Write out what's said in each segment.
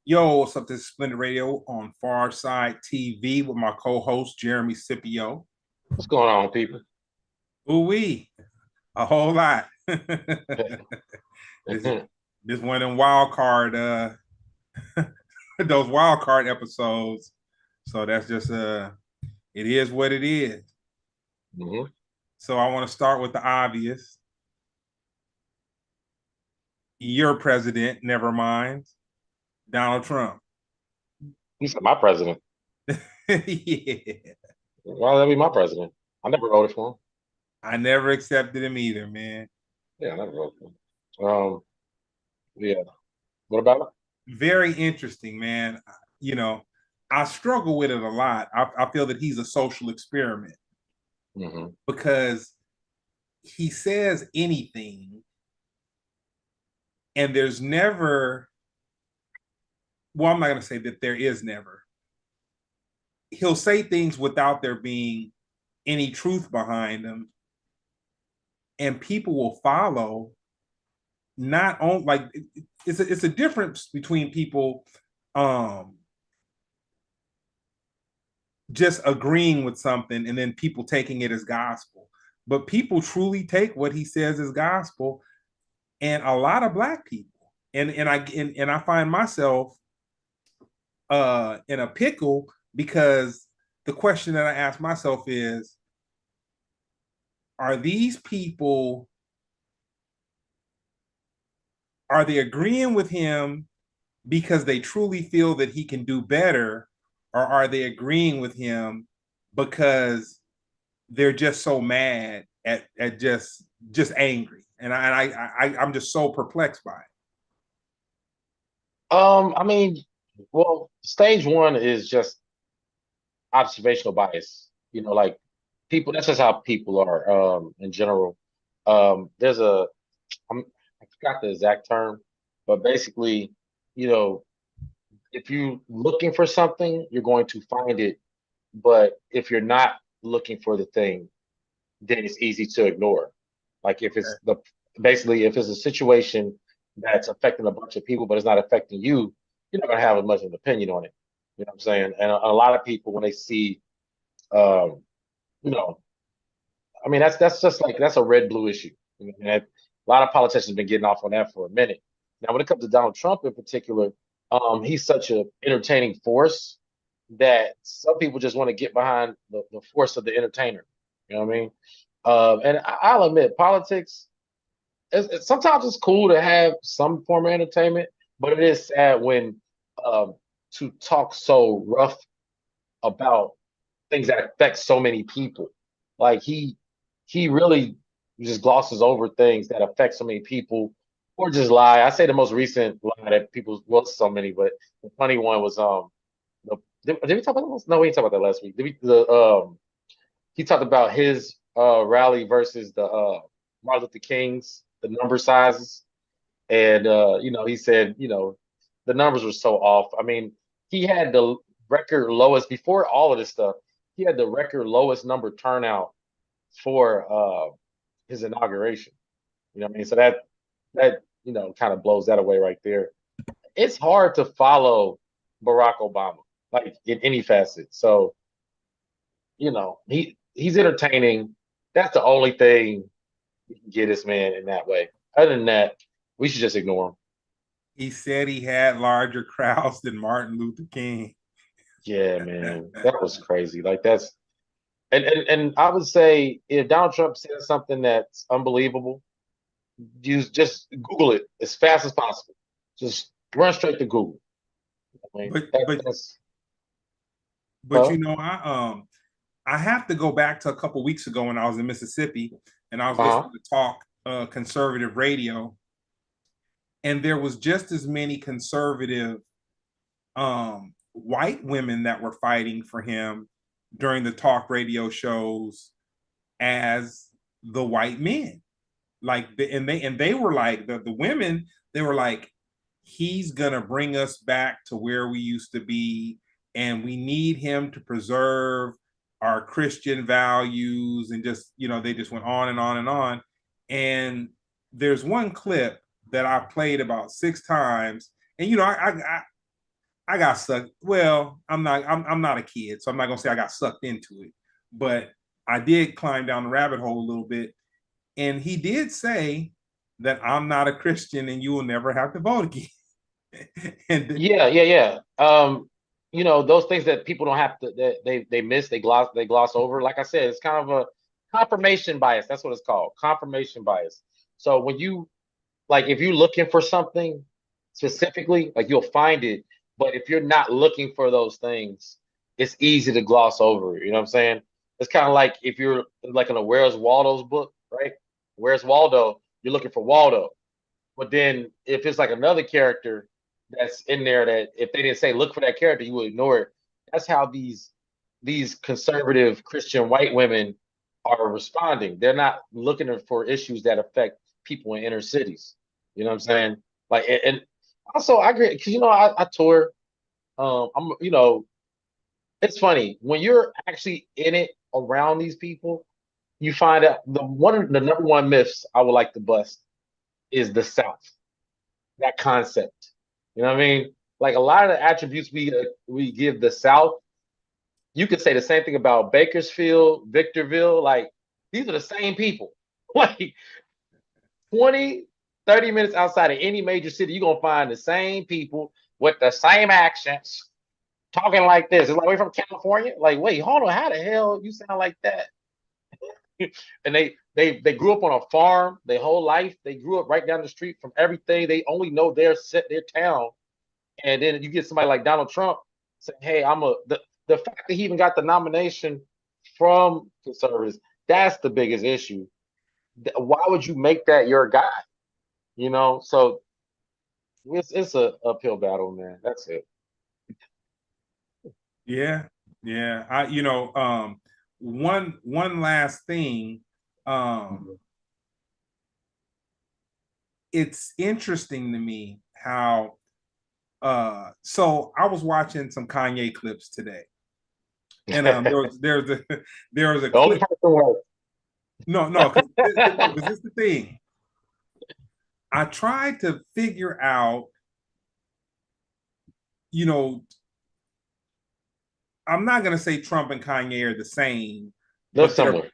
Yo, what's up? This is Splendid Radio on Far Side TV with my co-host Jeremy Scippio. What's going on, people? Ooh wee, a whole lot. this this one of them wild card those wild card episodes. So that's just it is what it is. Mhm. So I want to start with the obvious. Your president, never mind, Donald Trump. He's my president. Yeah, Why would that be my president? I never voted for him. I never accepted him either, man. Yeah, I never voted for him. Yeah. What about it? Very interesting, man. You know, I struggle with it a lot. I feel that he's a social experiment Hmm. because he says anything, and there's never, well, I'm not going to say that there is never. He'll say things without there being any truth behind them, and people will follow. Not on like it's a difference between people um just agreeing with something and then people taking it as gospel. But people truly take what he says as gospel, and a lot of black people. And I find myself in a pickle because the question that I ask myself is, are these people, are they agreeing with him because they truly feel that he can do better, or are they agreeing with him because they're just so mad at just angry, and I'm just so perplexed by it. I mean, well, stage one is just observational bias. Like people. That's just how people are. In general. There's I'm, I forgot the exact term, but basically, you know, if you're looking for something, you're going to find it. But if you're not looking for the thing, then it's easy to ignore. Like if it's the basically if it's a situation that's affecting a bunch of people, but it's not affecting you, you're not gonna have as much of an opinion on it. You know what I'm saying? And a lot of people when they see, um, you know, I mean that's just like that's a red blue issue. And a lot of politicians have been getting off on that for a minute. Now, when it comes to Donald Trump in particular, he's such an entertaining force that some people just want to get behind the force of the entertainer. You know what I mean? And I'll admit, politics, sometimes it's cool to have some form of entertainment, but it is sad when um, to talk so rough about things that affect so many people. Like he really just glosses over things that affect so many people, or just lie. I say the most recent lie that people, well, so many, but the funny one was did we talk about that? No, we didn't talk about that last week. He talked about his rally versus the Martin Luther King's, the number sizes, and he said, the numbers were so off. I mean, he had the record lowest before all of this stuff. He had the record lowest number turnout for his inauguration. You know what I mean? So that kind of blows that away right there. It's hard to follow Barack Obama like in any facet. So he's entertaining. That's the only thing we can get this man in that way. Other than that, we should just ignore him. He said he had larger crowds than Martin Luther King. Yeah, man, that was crazy. Like that's and I would say if Donald Trump says something that's unbelievable, use just Google it as fast as possible. Just run straight to Google. I mean, but but that's but huh? I have to go back to a couple weeks ago when I was in Mississippi and I was Uh-huh. listening to talk conservative radio, and there was just as many conservative white women that were fighting for him during the talk radio shows as the white men. Like and they were like the women, they were like, he's gonna bring us back to where we used to be, and we need him to preserve our Christian values, and just they just went on and on and on. And there's one clip that I played about 6 times, and I got sucked. Well, I'm not a kid, so I'm not gonna say I got sucked into it, but I did climb down the rabbit hole a little bit. And he did say that I'm not a Christian and you will never have to vote again. And Yeah, yeah, yeah. Those things that people don't have to that they miss, they gloss over. Like I said, it's kind of a confirmation bias. That's what it's called. Confirmation bias. So when you like if you're looking for something specifically, like you'll find it. But if you're not looking for those things, it's easy to gloss over. You know what I'm saying? It's kind of like if you're like in a Where's Waldo's book, right? Where's Waldo? You're looking for Waldo. But then if it's like another character that's in there that if they didn't say look for that character, you would ignore it. That's how these conservative Christian white women are responding. They're not looking for issues that affect people in inner cities. You know what I'm saying? Like and also I agree because I tour. It's funny when you're actually in it around these people, you find out the number one myths I would like to bust is the South, that concept. You know what I mean? Like a lot of the attributes we give the South, you could say the same thing about Bakersfield, Victorville. Like these are the same people. Like 20, 30 minutes outside of any major city, you're gonna find the same people with the same accents talking like this. It's like, wait, from California? Like, wait, hold on, how the hell you sound like that? And they grew up on a farm their whole life. They grew up right down the street from everything. They only know their town. And then you get somebody like Donald Trump saying, "Hey, the fact that he even got the nomination from conservatives, that's the biggest issue. Why would you make that your guy? So it's a uphill battle, man. That's it. yeah, yeah. One last thing. Um, Mhm. it's interesting to me how so I was watching some Kanye clips today. And there was a The only clip. person was No, because no, because this is the thing. I tried to figure out, you know, I'm not gonna say Trump and Kanye are the same, they're but they're similar.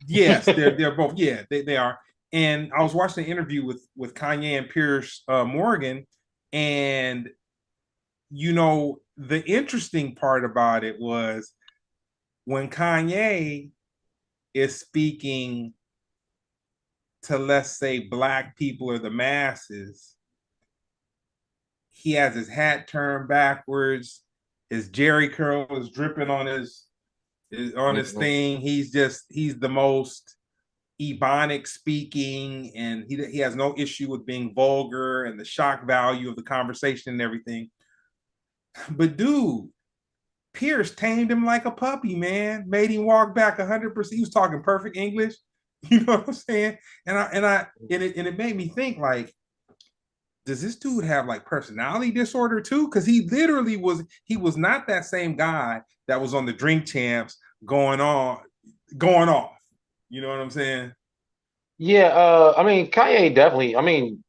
yes, they're both, yeah, they are. And I was watching an interview with Kanye and Pierce Morgan, and the interesting part about it was when Kanye is speaking to, let's say, black people or the masses, he has his hat turned backwards, his Jerry curl is dripping on his Mhm. thing. He's the most ebonic speaking, and he has no issue with being vulgar and the shock value of the conversation and everything. But dude, Pierce tamed him like a puppy, man. Made him walk back 100%. He was talking perfect English. You know what I'm saying? And it made me think, like, does this dude have like personality disorder too? Because he was not that same guy that was on the Drink Champs going off. You know what I'm saying? Yeah, I mean Kanye definitely. I mean,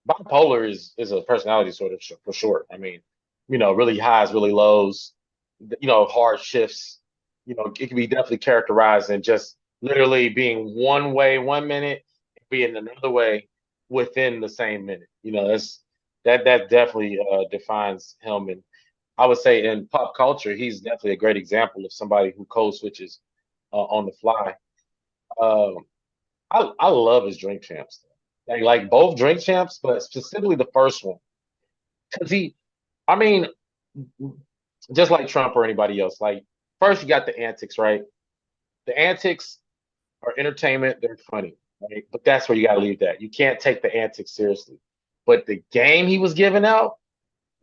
bipolar is a personality sort of for sure. I mean, really highs, really lows, hard shifts. It can be definitely characterized in just literally being one way 1 minute, being another way within the same minute. That definitely defines him. And I would say in pop culture, he's definitely a great example of somebody who code switches on the fly. Um, I love his drink champs. Like both drink champs, but specifically the first one. Because I mean, just like Trump or anybody else, like first you got the antics, right? The antics are entertainment, they're funny, right? But that's where you got to leave that. You can't take the antics seriously. But the game he was giving out,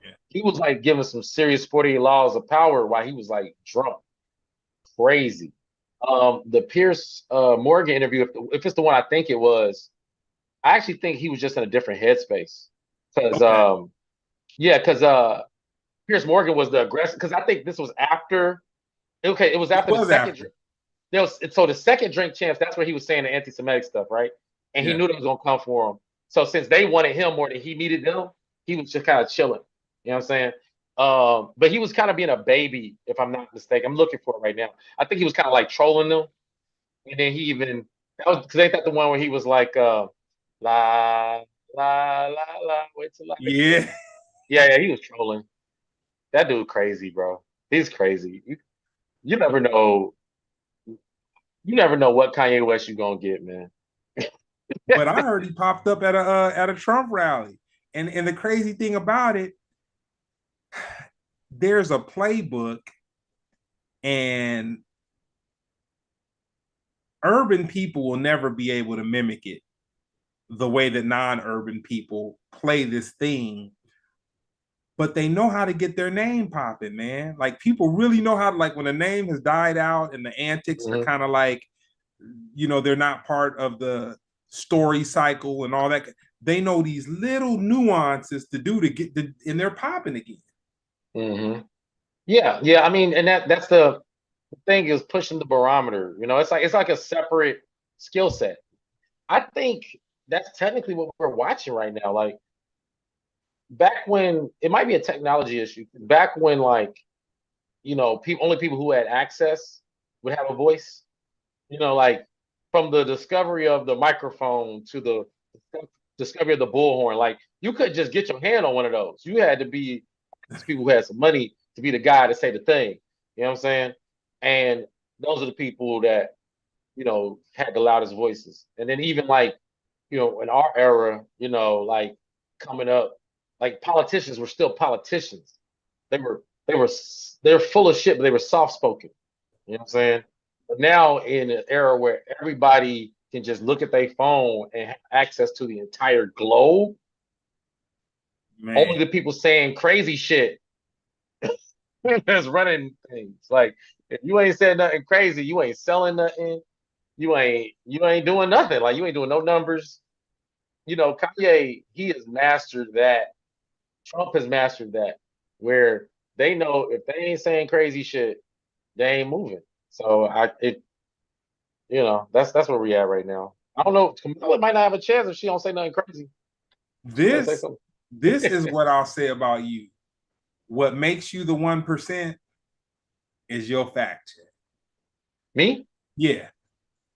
Yeah. he was like giving some serious 48 laws of power while he was like drunk, crazy. The Pierce Morgan interview, if it's the one I think it was, I actually think he was just in a different headspace. Because Okay. yeah, because Pierce Morgan was the aggressive. Because I think this was after. Okay, it was It after the was second. after. There was so the second drink champs. That's where he was saying the anti-Semitic stuff, right? And he Yeah. knew that was gonna come for him. So since they wanted him more than he needed them, he was just kind of chilling. You know what I'm saying? But he was kind of being a baby, if I'm not mistaken. I'm looking for it right now. I think he was kind of like trolling them, and then he even that was because ain't that the one where he was like, la la, wait till I get. Yeah. Yeah, yeah, he was trolling. That dude crazy, bro. He's crazy. You never know. You never know what Kanye West you gonna get, man. But I heard he popped up at a Trump rally. And the crazy thing about it, there's a playbook, and urban people will never be able to mimic it the way that non-urban people play this thing, but they know how to get their name popping, man. Like people really know how to, like when a name has died out and the antics are Hmm. kind of like, they're not part of the story cycle and all that. They know these little nuances to do to get the, and they're popping again. Hmm. Yeah, yeah. I mean, and that's the thing is pushing the barometer. It's like a separate skill set. I think that's technically what we're watching right now. Like back when it might be a technology issue. Back when people only people who had access would have a voice. Like from the discovery of the microphone to the discovery of the bullhorn, like you couldn't just get your hand on one of those. You had to be people who had some money to be the guy to say the thing. You know what I'm saying? And those are the people that had the loudest voices. And then even like, in our era, like coming up, like politicians were still politicians. They're full of shit, but they were soft spoken. You know what I'm saying? But now in an era where everybody can just look at their phone and have access to the entire globe, only Man, the people saying crazy shit that's running things. Like if you ain't saying nothing crazy, you ain't selling nothing. You ain't doing nothing. Like you ain't doing no numbers. Kanye, he has mastered that. Trump has mastered that, where they know if they ain't saying crazy shit, they ain't moving. So that's where we at right now. I don't know. Kamala might not have a chance if she don't say nothing crazy. She better say this something. this is what I'll say about you. What makes you the 1% is your fact check. Me? Yeah.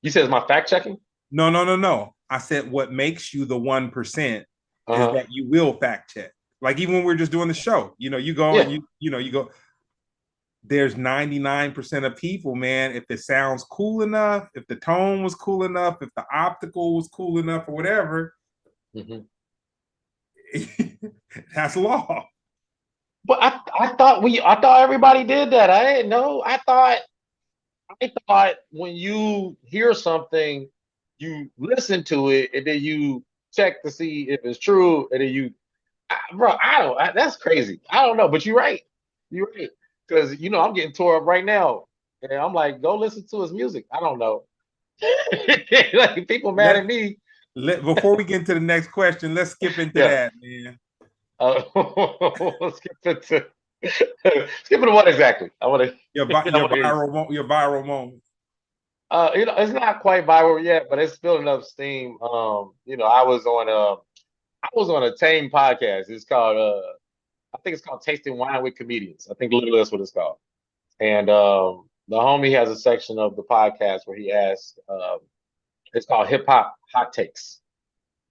You said it's my fact checking? No, no, no, no. I said what makes you the 1% Uh is huh. that you will fact check. Like even when we're just doing the show, you go and Yeah. you go, there's 99% of people, man. If it sounds cool enough, if the tone was cool enough, if the optical was cool enough or whatever, Hmm. that's law. But I thought everybody did that. I didn't know. I thought when you hear something, you listen to it and then you check to see if it's true, and then bro, that's crazy. I don't know, but you're right. You're right. Because I'm getting tore up right now, and I'm like, go listen to his music. I don't know. Like people mad Let at me. before we get into the next question, let's skip into Yeah. that, man. Uh, skip it to skip it to what exactly? I want to. I Your want to hear you. viral moment. It's not quite viral yet, but it's building up steam. I was on a Tame podcast. It's called I think it's called Tasting Wine with Comedians. I think literally that's what it's called. And the homie has a section of the podcast where he asks, it's called Hip Hop Hot Takes.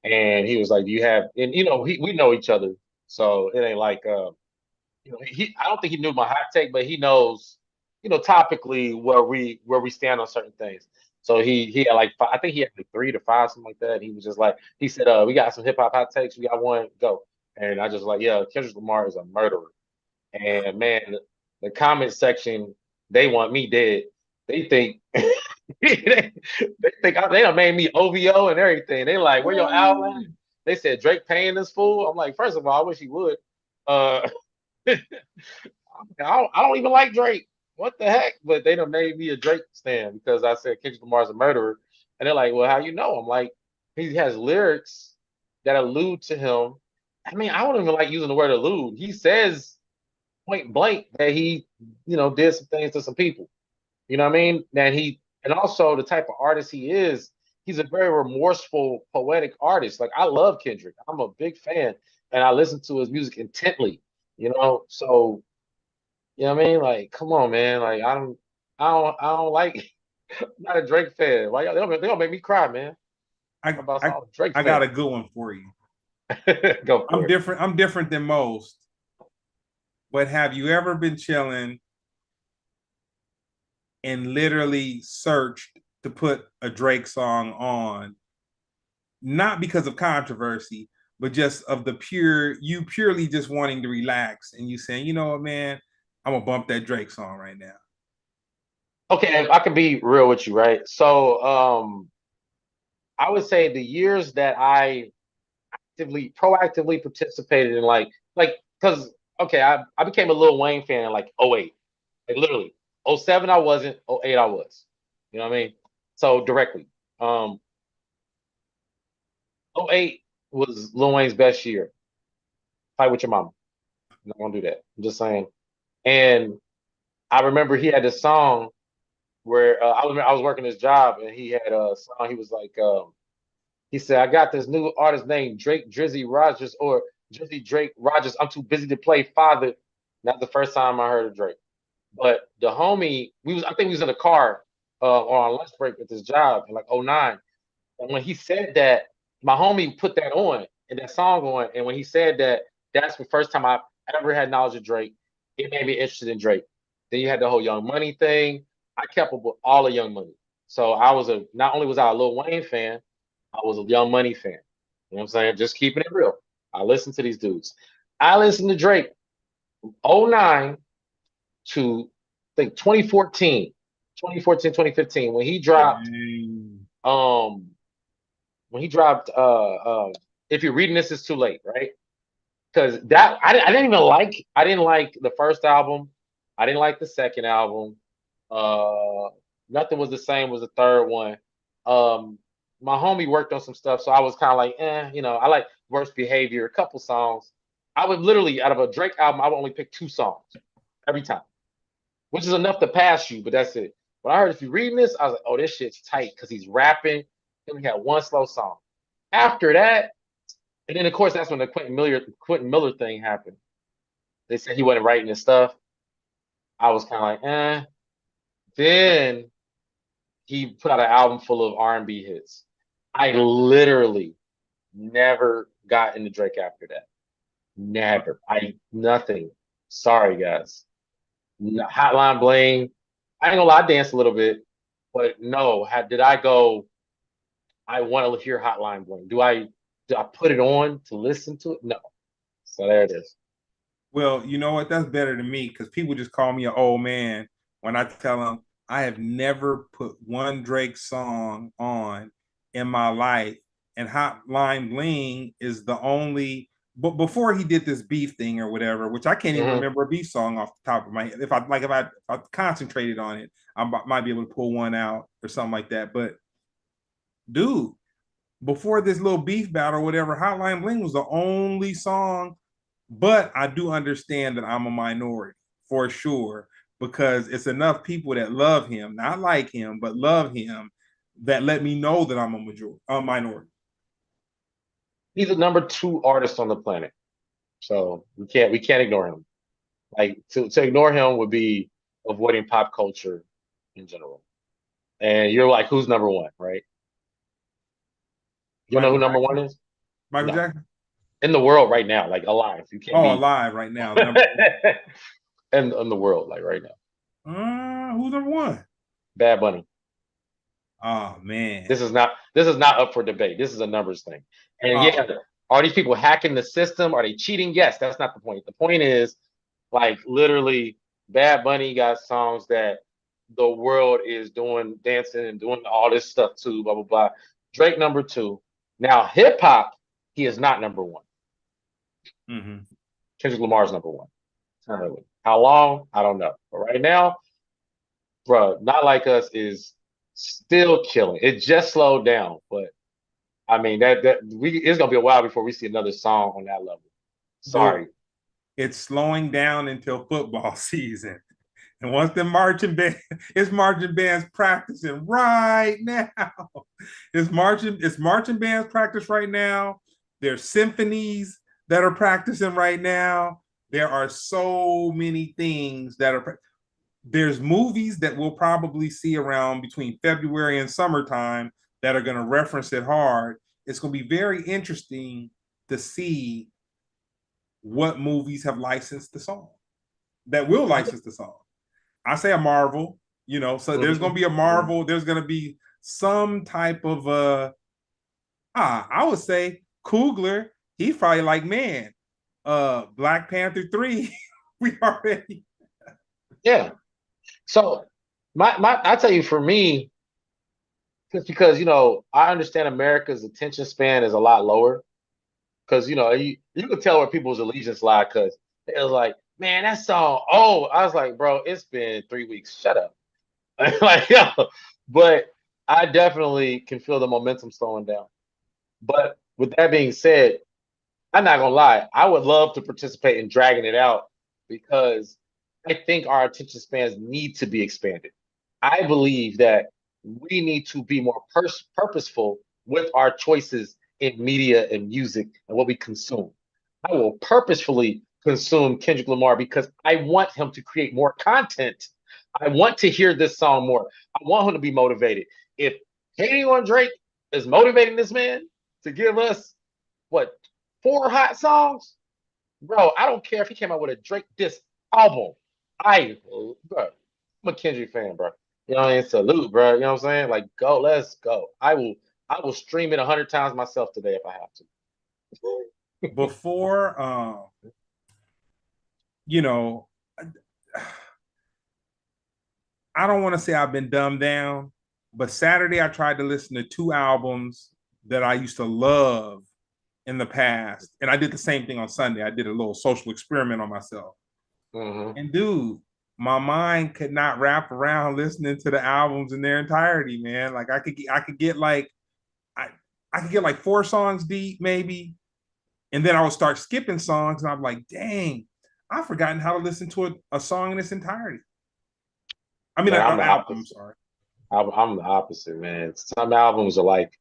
And he was like, "Do you have?" And we know each other, so it ain't like I don't think he knew my hot take, but he knows, topically where we stand on certain things. So he had like I think he had like 3 to 5, something like that. He was just like he said, "We got some hip hop hot takes. We got one, go." And I just like, yeah, Kendrick Lamar is a murderer. And man, the comment section, they want me dead. They think they think they done made me OVO and everything. They like, where your outline? They said Drake paying this fool. I'm like, first of all, I wish he would. Uh, I don't even like Drake. What the heck? But they done made me a Drake stan because I said Kendrick Lamar's a murderer. And they're like, well, how you know? I'm like, he has lyrics that allude to him. I mean, I don't even like using the word allude. He says point blank that he, did some things to some people. You know what I mean? And also the type of artist he is, he's a very remorseful, poetic artist. Like I love Kendrick. I'm a big fan and I listen to his music intently. So you know what I mean? Like, come on, man. Like, I don't like. I'm not a Drake fan. Why y'all? They gonna make me cry, man. I How about I all Drake I got a fans? good one for you. Go I'm for it. different. I'm different than most. But have you ever been chilling and literally searched to put a Drake song on, not because of controversy, but just of the purely just wanting to relax and you saying, you know what, man, I'm gonna bump that Drake song right now. Okay, if I can be real with you, right? So, I would say the years that I actively, proactively participated in, because okay, I became a Lil Wayne fan in like '08, like literally. '07 I wasn't, '08 I was. You know what I mean? So directly. Um, '08 was Lil Wayne's best year. Fight with your mama. I'm not gonna do that. I'm just saying. And I remember he had this song where I was working his job and he had a song. He was like, he said, "I got this new artist named Drake Drizzy Rogers or Drizzy Drake Rogers. I'm too busy to play father." Not the first time I heard of Drake, but the homie, I think we was in a car on our lunch break at this job in like '09. And when he said that, my homie put that on and that song on. And when he said that, that's the first time I ever had knowledge of Drake. It made me interested in Drake. Then you had the whole Young Money thing. I kept up with all the Young Money. So not only was I a Lil Wayne fan, I was a Young Money fan. You know what I'm saying? Just keeping it real. I listened to these dudes. I listened to Drake '09 to I think 2014, 2014, 2015, Dang. um when he dropped if you're reading this, it's too late, right? Because I didn't like the first album. I didn't like the second album. Uh Nothing was the same was the third one. Um my homie worked on some stuff, so I was kind of like, I like Worst Behavior, a couple songs. I would literally, out of a Drake album, I would only pick two songs every time, which is enough to pass you, but that's it. When I heard if you're reading this, I was like, oh, this shit's tight because he's rapping. Then we had one slow song. After that, and then of course that's when the Quentin Miller thing happened. They said he wasn't writing his stuff. I was kind of like, eh. Then he put out an album full of R&B hits. I literally never got into Drake after that. Never. I Nothing. Sorry, guys. Hotline Bling. I ain't gonna lie, I danced a little bit, but no. Did I go? I want to hear Hotline Bling. Do I put it on to listen to it? No. So there it is. Well, you know what? That's better than me because people just call me an old man when I tell them I have never put one Drake song on in my life, and Hotline Bling is the only. But before he did this beef thing or whatever, which I can't even Hmm. remember a beef song off the top of my head. If I concentrated on it, might be able to pull one out or something like that. But dude, before this little beef battle or whatever, Hotline Bling was the only song. But I do understand that I'm a minority for sure because it's enough people that love him, not like him, but love him, that let me know that I'm a minority. He's the number two artist on the planet, so we can't ignore him. Like to ignore him would be avoiding pop culture in general. And you're like, who's number one, right? You don't know Michael who number one Jackson. is? Michael No, Jackson. in the world right now, like alive. You can't Oh, be alive right now. Number one. in the world, like right now. Who's number one? Bad Bunny. Oh man. This is not up for debate. This is a numbers thing. And Oh yeah, are these people hacking the system? Are they cheating? Yes, that's not the point. The point is, like, literally, Bad Bunny got songs that the world is doing, dancing and doing all this stuff too, blah blah blah. Drake number two. Now hip hop, he is not number one. mhm. Kendrick Lamar's number one. Currently. How long? I don't know. But right now, bro, Not Like Us is still killing. It just slowed down, but I mean it's gonna be a while before we see another song on that level. Dude, Sorry. it's slowing down until football season. And once the marching band, it's marching bands practicing right now. It's marching bands practice right now. There's symphonies that are practicing right now. There are so many things that are. There's movies that we'll probably see around between February and summertime that are going to reference it hard. It's going to be very interesting to see what movies have licensed the song that will license the song. I say a Marvel, so there's going to be a Mhm. Marvel. There's going to be some type of I would say Coogler. He's probably like, man, Black Panther 3. We already. Yeah. So I tell you, for me, just because I understand America's attention span is a lot lower because you can tell where people's allegiance lie because it was like, man, that song. Oh, I was like, bro, it's been 3 weeks. Shut up. Like, yo, but I definitely can feel the momentum slowing down. But with that being said, I'm not gonna lie. I would love to participate in dragging it out because I think our attention spans need to be expanded. I believe that we need to be more purposeful with our choices in media and music and what we consume. I will purposefully consume Kendrick Lamar because I want him to create more content. I want to hear this song more. I want him to be motivated. If hating on Drake is motivating this man to give us what, 4 hot songs, bro, I don't care if he came out with a Drake diss album. Bro, I'm a Kendrick fan, bro. You know what I mean? Salute, bro. You know what I'm saying? Like, go, let's go. I will stream it 100 times myself today if I have to. Before, you know, I don't want to say I've been dumbed down, but Saturday I tried to listen to two albums that I used to love in the past. And I did the same thing on Sunday. I did a little social experiment on myself. Hmm. And dude, my mind could not wrap around listening to the albums in their entirety, man. Like I could get like I I could get like four songs deep, maybe, and then I would start skipping songs, and I'm like, dang, I've forgotten how to listen to a song in its entirety. I mean, Man, I'm an the album. I'm opposite. sorry. I'm the opposite, man. Some albums are like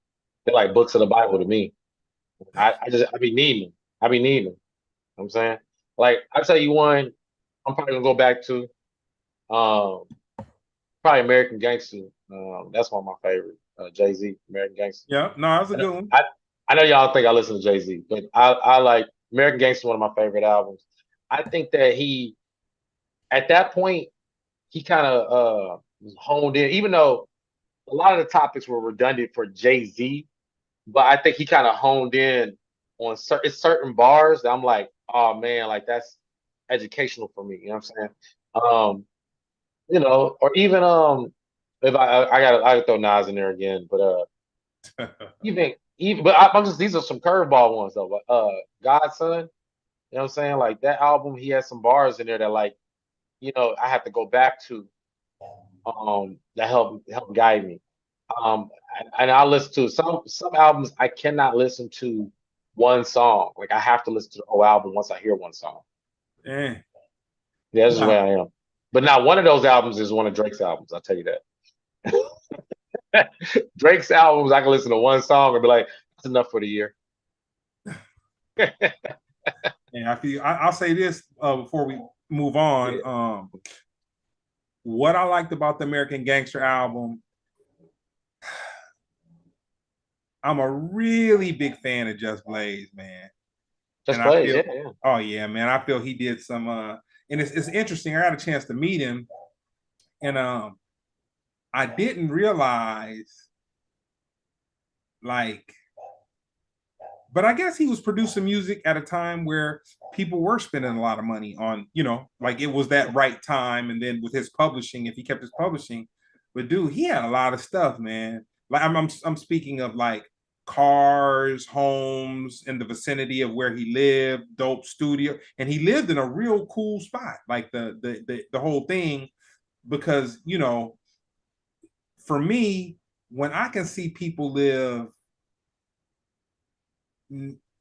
they're like books of the Bible to me. I be needing them. I be needing them. You know what I'm saying? Like I tell you one, I'm probably gonna go back to um probably American Gangster. That's one of my favorite. Jay-Z, American Gangster. Yeah, no, that was a I know, good one. I, I know y'all think I listen to Jay-Z, but I like American Gangster, one of my favorite albums. I think that he at that point he kind of was honed in, even though a lot of the topics were redundant for Jay-Z, but I think he kind of honed in on certain bars that I'm like, oh man, like that's educational for me. You know what I'm saying? Um, or even if I gotta throw Nas in there again, but even but I'm just these are some curveball ones though. But Godson, you know what I'm saying? Like that album, he has some bars in there that like, I have to go back to that help guide me. And I listen to some albums I cannot listen to one song. Like I have to listen to the whole album once I hear one song. Eh. Yeah, that's just the way Nah, I am. But now one of those albums is one of Drake's albums. I'll tell you that. Drake's albums, I can listen to one song and be like, that's enough for the year. and I feel I'll say this before we move on. Yeah, What I liked about the American Gangster album, I'm a really big fan of Just Blaze, man. And just I plays. feel, Yeah, yeah. oh yeah, man, I feel he did some and it's interesting. I got a chance to meet him, and I didn't realize like, but I guess he was producing music at a time where people were spending a lot of money on, like it was that right time. And then with his publishing, if he kept his publishing, but dude, he had a lot of stuff, man. Like I'm speaking of like cars, homes in the vicinity of where he lived, dope studio, and he lived in a real cool spot, like the whole thing, because for me, when I can see people live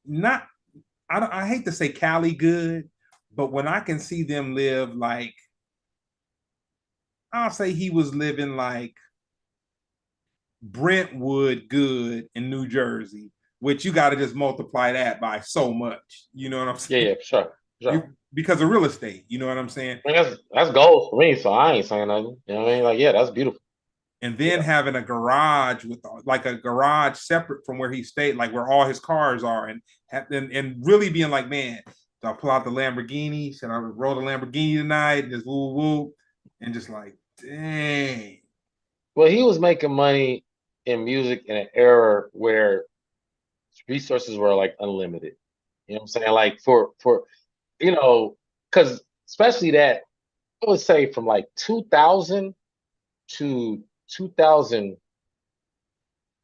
not I hate to say Cali good, but when I can see them live like I'll say he was living like Brentwood good in New Jersey, which you got to just multiply that by so much. You know what I'm Yeah, saying? yeah, for sure. For You sure. because of real estate. You know what I'm saying? I mean, that's gold for me, so I ain't saying nothing. You know what I mean? Like, yeah, that's beautiful. And then Yeah. having a garage with like a garage separate from where he stayed, like where all his cars are, and really being like, man, do I pull out the Lamborghini? Should I roll the Lamborghini tonight? And just woo woo, and just like, dang. Well, he was making money in music in an era where resources were like unlimited. You know what I'm saying? Like for you know, because especially that I would say from like 2000 to 2000 10.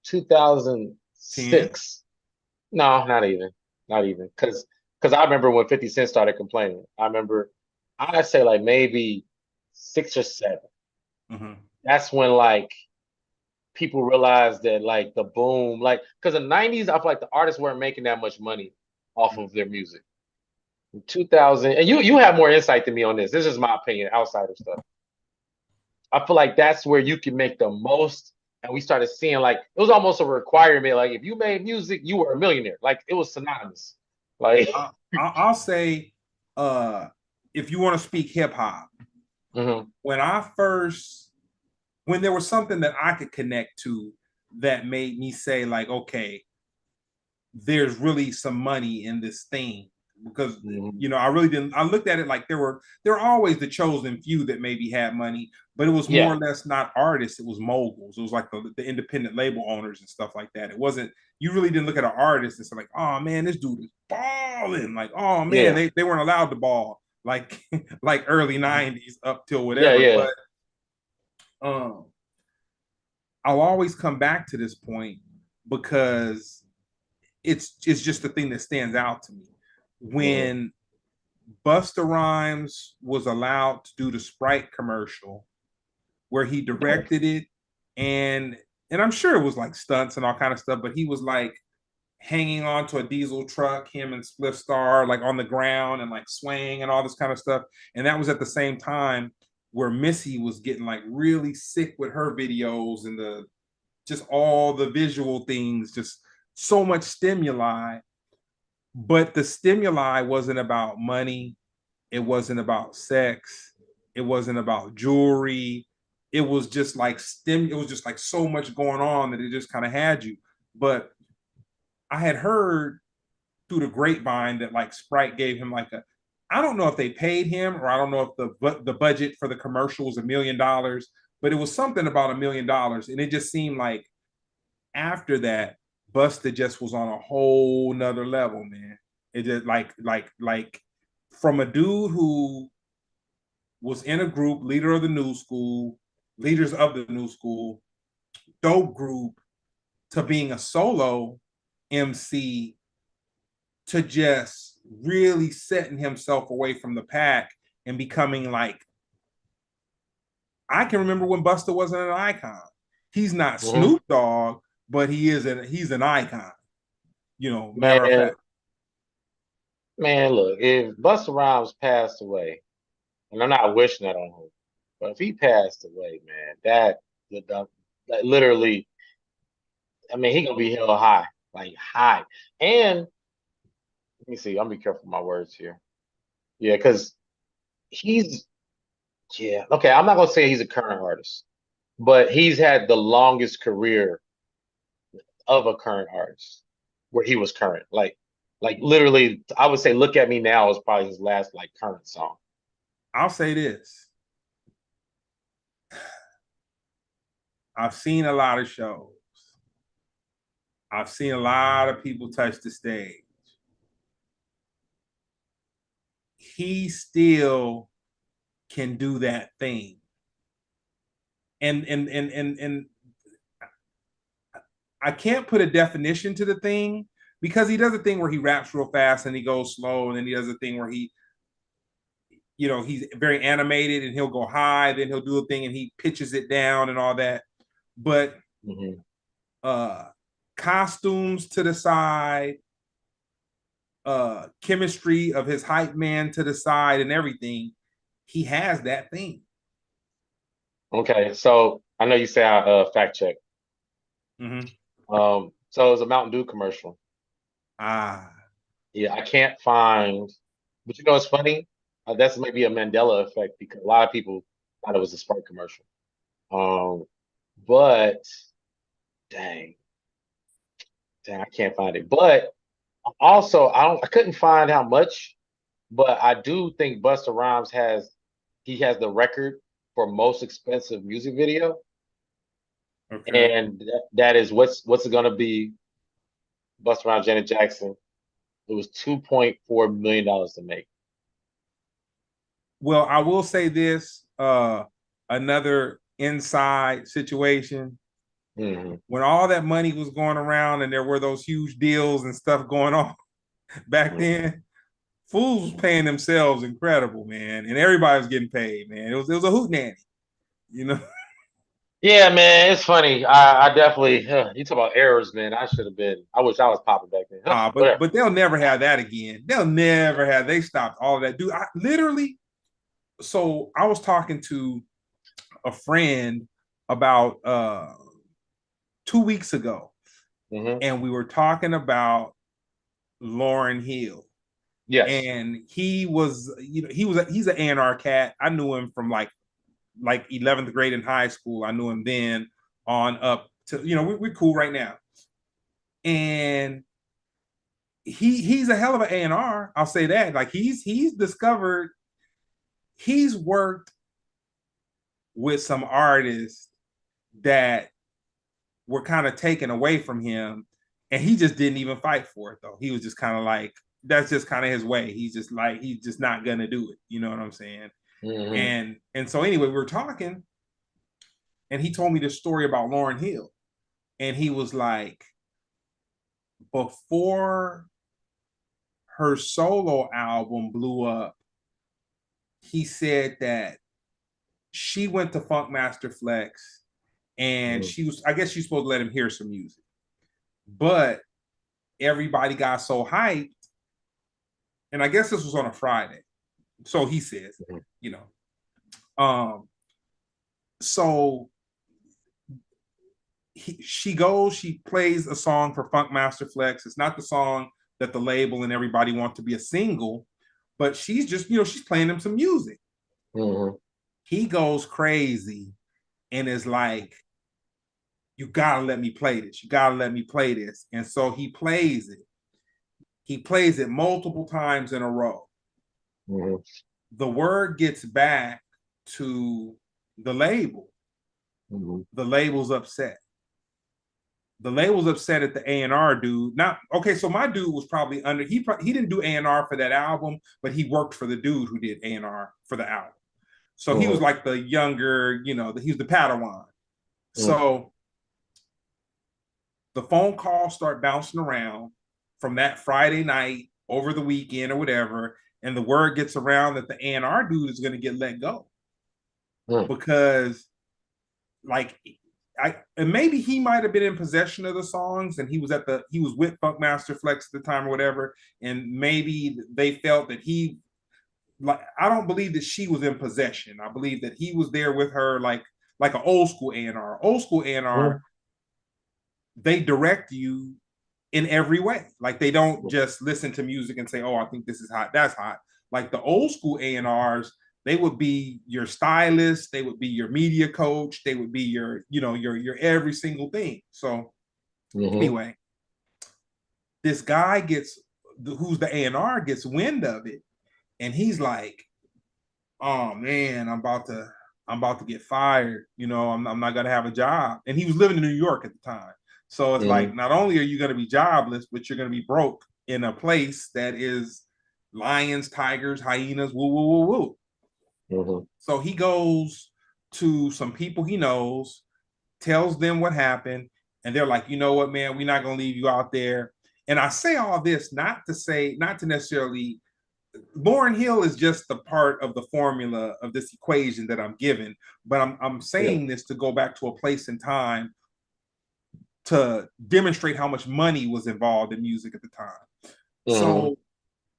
2006. No, not even, because I remember when 50 Cent started complaining. I remember I'd say like maybe 6 or 7. Mm-hmm. That's when like people realized that like the boom, like because in the 90s, I feel like the artists weren't making that much money off of their music. In 2000, and you have more insight than me on this. This is my opinion, outside of stuff. I feel like that's where you can make the most. And we started seeing like it was almost a requirement. Like if you made music, you were a millionaire. Like it was synonymous. Like, I'll say, uh, if you want to speak hip hop, mhm, when I first, when there was something that I could connect to that made me say, like, okay, there's really some money in this thing. Because mhm. I really didn't. I looked at it like there were always the chosen few that maybe had money, but it was more Yeah, or less not artists. It was moguls. It was like the independent label owners and stuff like that. It wasn't. You really didn't look at an artist and say like, oh man, this dude is balling. Like, oh man, yeah, they weren't allowed to ball like like early mhm. '90s up till Yeah, whatever. yeah. But um, I'll always come back to this point because it's just the thing that stands out to me. Mhm, When Busta Rhymes was allowed to do the Sprite commercial where he directed it, and I'm sure it was like stunts and all kind of stuff, but he was like hanging on to a diesel truck, him and Spliff Star, like on the ground and like swaying and all this kind of stuff. And that was at the same time where Missy was getting like really sick with her videos and the just all the visual things, just so much stimuli. But the stimuli wasn't about money. It wasn't about sex. It wasn't about jewelry. It was just like it was just like so much going on that it just kind of had you. But I had heard through the grapevine that like Sprite gave him like a, I don't know if they paid him or I don't know if the budget for the commercial was $1 million, but it was something about $1 million, and it just seemed like after that, Busta just was on a whole nother level, man. It just like from a dude who was in a group, leader of the new school, leaders of the new school, dope group, to being a solo MC, to just really setting himself away from the pack and becoming like, I can remember when Busta wasn't an icon. He's not mhm. Snoop Dogg, but he's an icon. Matter of Man, fact. man, look, if Busta Rhymes passed away, and I'm not wishing that on him, but if he passed away, man, that literally, I mean, he gonna be held high, like high. And let me see, I'm gonna be careful with my words here. Yeah, because he's yeah, okay. I'm not gonna say he's a current artist, but he's had the longest career of a current artist where he was current. Like literally, I would say "Look at Me Now" is probably his last like current song. I'll say this. I've seen a lot of shows. I've seen a lot of people touch the stage. He still can do that thing. And I can't put a definition to the thing because he does a thing where he raps real fast and he goes slow, and then he does a thing where he's very animated and he'll go high, then he'll do a thing and he pitches it down and all that. But Hmm. uh costumes to the side, chemistry of his hype man to the side and everything, he has that thing. Okay, so I know you say I fact check. Mm-hmm. So it was a Mountain Dew commercial. Ah, Yeah, I can't find, but you know it's funny. That's maybe a Mandela effect because a lot of people thought it was a Sprite commercial. Um, but dang, I can't find it. But also, I couldn't find how much, but I do think Busta Rhymes has the record for most expensive music video, Okay. and that is what's it gonna be? Busta Rhymes, Janet Jackson. It was $2.4 million to make. Well, I will say this, another inside situation. Hmm. When all that money was going around and there were those huge deals and stuff going on back Hmm. then, fools was paying themselves incredible, man. And everybody was getting paid, man. It was a hoot nanny, you know. Yeah, man, it's funny. I definitely you talk about errors, man. I should have been. I wish I was popping back then. But Whatever. but they'll never have that again. They'll never have. They stopped all of that, dude. I literally. So I was talking to a friend about 2 weeks ago, Hmm. and we were talking about Lauren Hill, Yes. and he's an A&R cat. I knew him from like 11th grade in high school. I knew him then on up to we're cool right now, and he's a hell of an A&R. I'll say that. Like he's discovered, he's worked with some artists that were kind of taken away from him, and he just didn't even fight for it though. He was just kind of like, that's just kind of his way. He's just not gonna do it. You know what I'm saying? Hmm. And so anyway, we were talking, and he told me this story about Lauren Hill, and he was like, before her solo album blew up, he said that she went to Funk Master Flex, and Hmm. she was, I guess she's supposed to let him hear some music, but everybody got so hyped, and I guess this was on a Friday. So he says, you know. Um, so she plays a song for Funk Master Flex. It's not the song that the label and everybody want to be a single, but she's just, she's playing him some music. Hmm. He goes crazy and is like, you gotta let me play this. You gotta let me play this. And so he plays it. He plays it multiple times in a row. Hmm. The word gets back to the label. Hmm. The label's upset. The label's upset at the A&R dude. Not okay. So my dude was probably under. He didn't do A&R for that album, but he worked for the dude who did A&R for the album. So he was Hmm. like the younger, he was the Padawan. Hmm. So the phone calls start bouncing around from that Friday night over the weekend or whatever, and the word gets around that the A&R dude is going to get let go Hmm. because, like, and maybe he might have been in possession of the songs, and he was with Funk Master Flex at the time or whatever, and maybe they felt that he, like, I don't believe that she was in possession. I believe that he was there with her, like an old school A&R. Old school A&R, they direct you in every way. Like, they don't just listen to music and say, "Oh, I think this is hot. That's hot." Like the old school A&Rs, they would be your stylist, they would be your media coach, they would be your every single thing. So Hmm. anyway, this guy who's the A&R gets wind of it, and he's like, "Oh man, I'm about to get fired. I'm not gonna have a job." And he was living in New York at the time. So it's Hmm. like, not only are you gonna be jobless, but you're gonna be broke in a place that is lions, tigers, hyenas, woo, woo, woo, woo. Hmm. So he goes to some people he knows, tells them what happened, and they're like, "You know what, man, we're not gonna leave you out there." And I say all this not to necessarily, Lauren Hill is just the part of the formula of this equation that I'm given, but I'm Yeah. saying this to go back to a place in time to demonstrate how much money was involved in music at the time. Hmm. So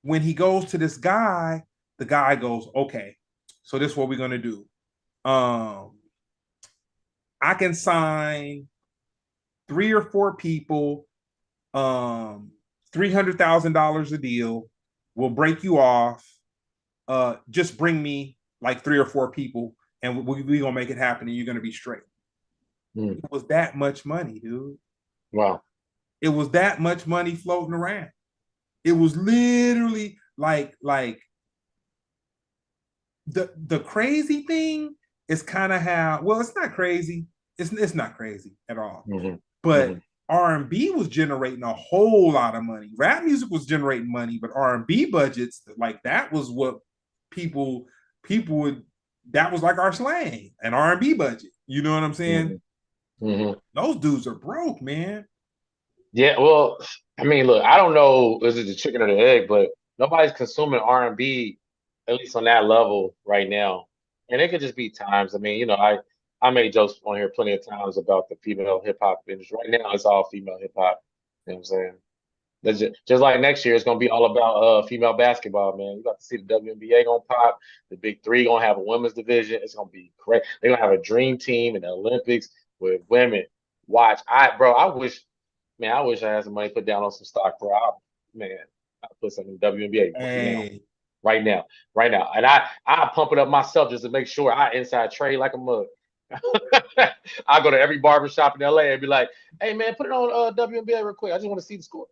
when he goes to this guy, the guy goes, "Okay, so this is what we're gonna do. Um, I can sign 3 or 4 people, $300,000 a deal. We'll break you off. just bring me like 3 or 4 people, and we gonna make it happen, and you're gonna be straight. Mm. It was that much money, dude. Wow. It was that much money floating around. It was literally like the crazy thing is kind of how, well, it's not crazy. It's not crazy at all. Hmm. But Hmm. R&B was generating a whole lot of money. Rap music was generating money, but R&B budgets, like that was what people would, that was like our slang, an R&B budget. You know what I'm saying? Hmm. Hmm. Those dudes are broke, man. Yeah, well, I mean, look, I don't know, is it the chicken or the egg, but nobody's consuming R&B, at least on that level right now. And it could just be times. I mean, I made jokes on here plenty of times about the female hip hop industry. Right now, it's all female hip hop. You know what I'm saying? That's just like next year, it's gonna be all about female basketball, man. You got to see the WNBA gonna pop, the Big Three gonna have a women's division. It's gonna be great. They're gonna have a dream team in the Olympics with women. Watch, I wish I had some money put down on some stock, bro. Man, I put some in the WNBA right now, Hey, right now, right now, and I pump it up myself just to make sure I inside trade like a mug. I go to every barber shop in LA and be like, "Hey man, put it on WNBA real quick. I just want to see the score."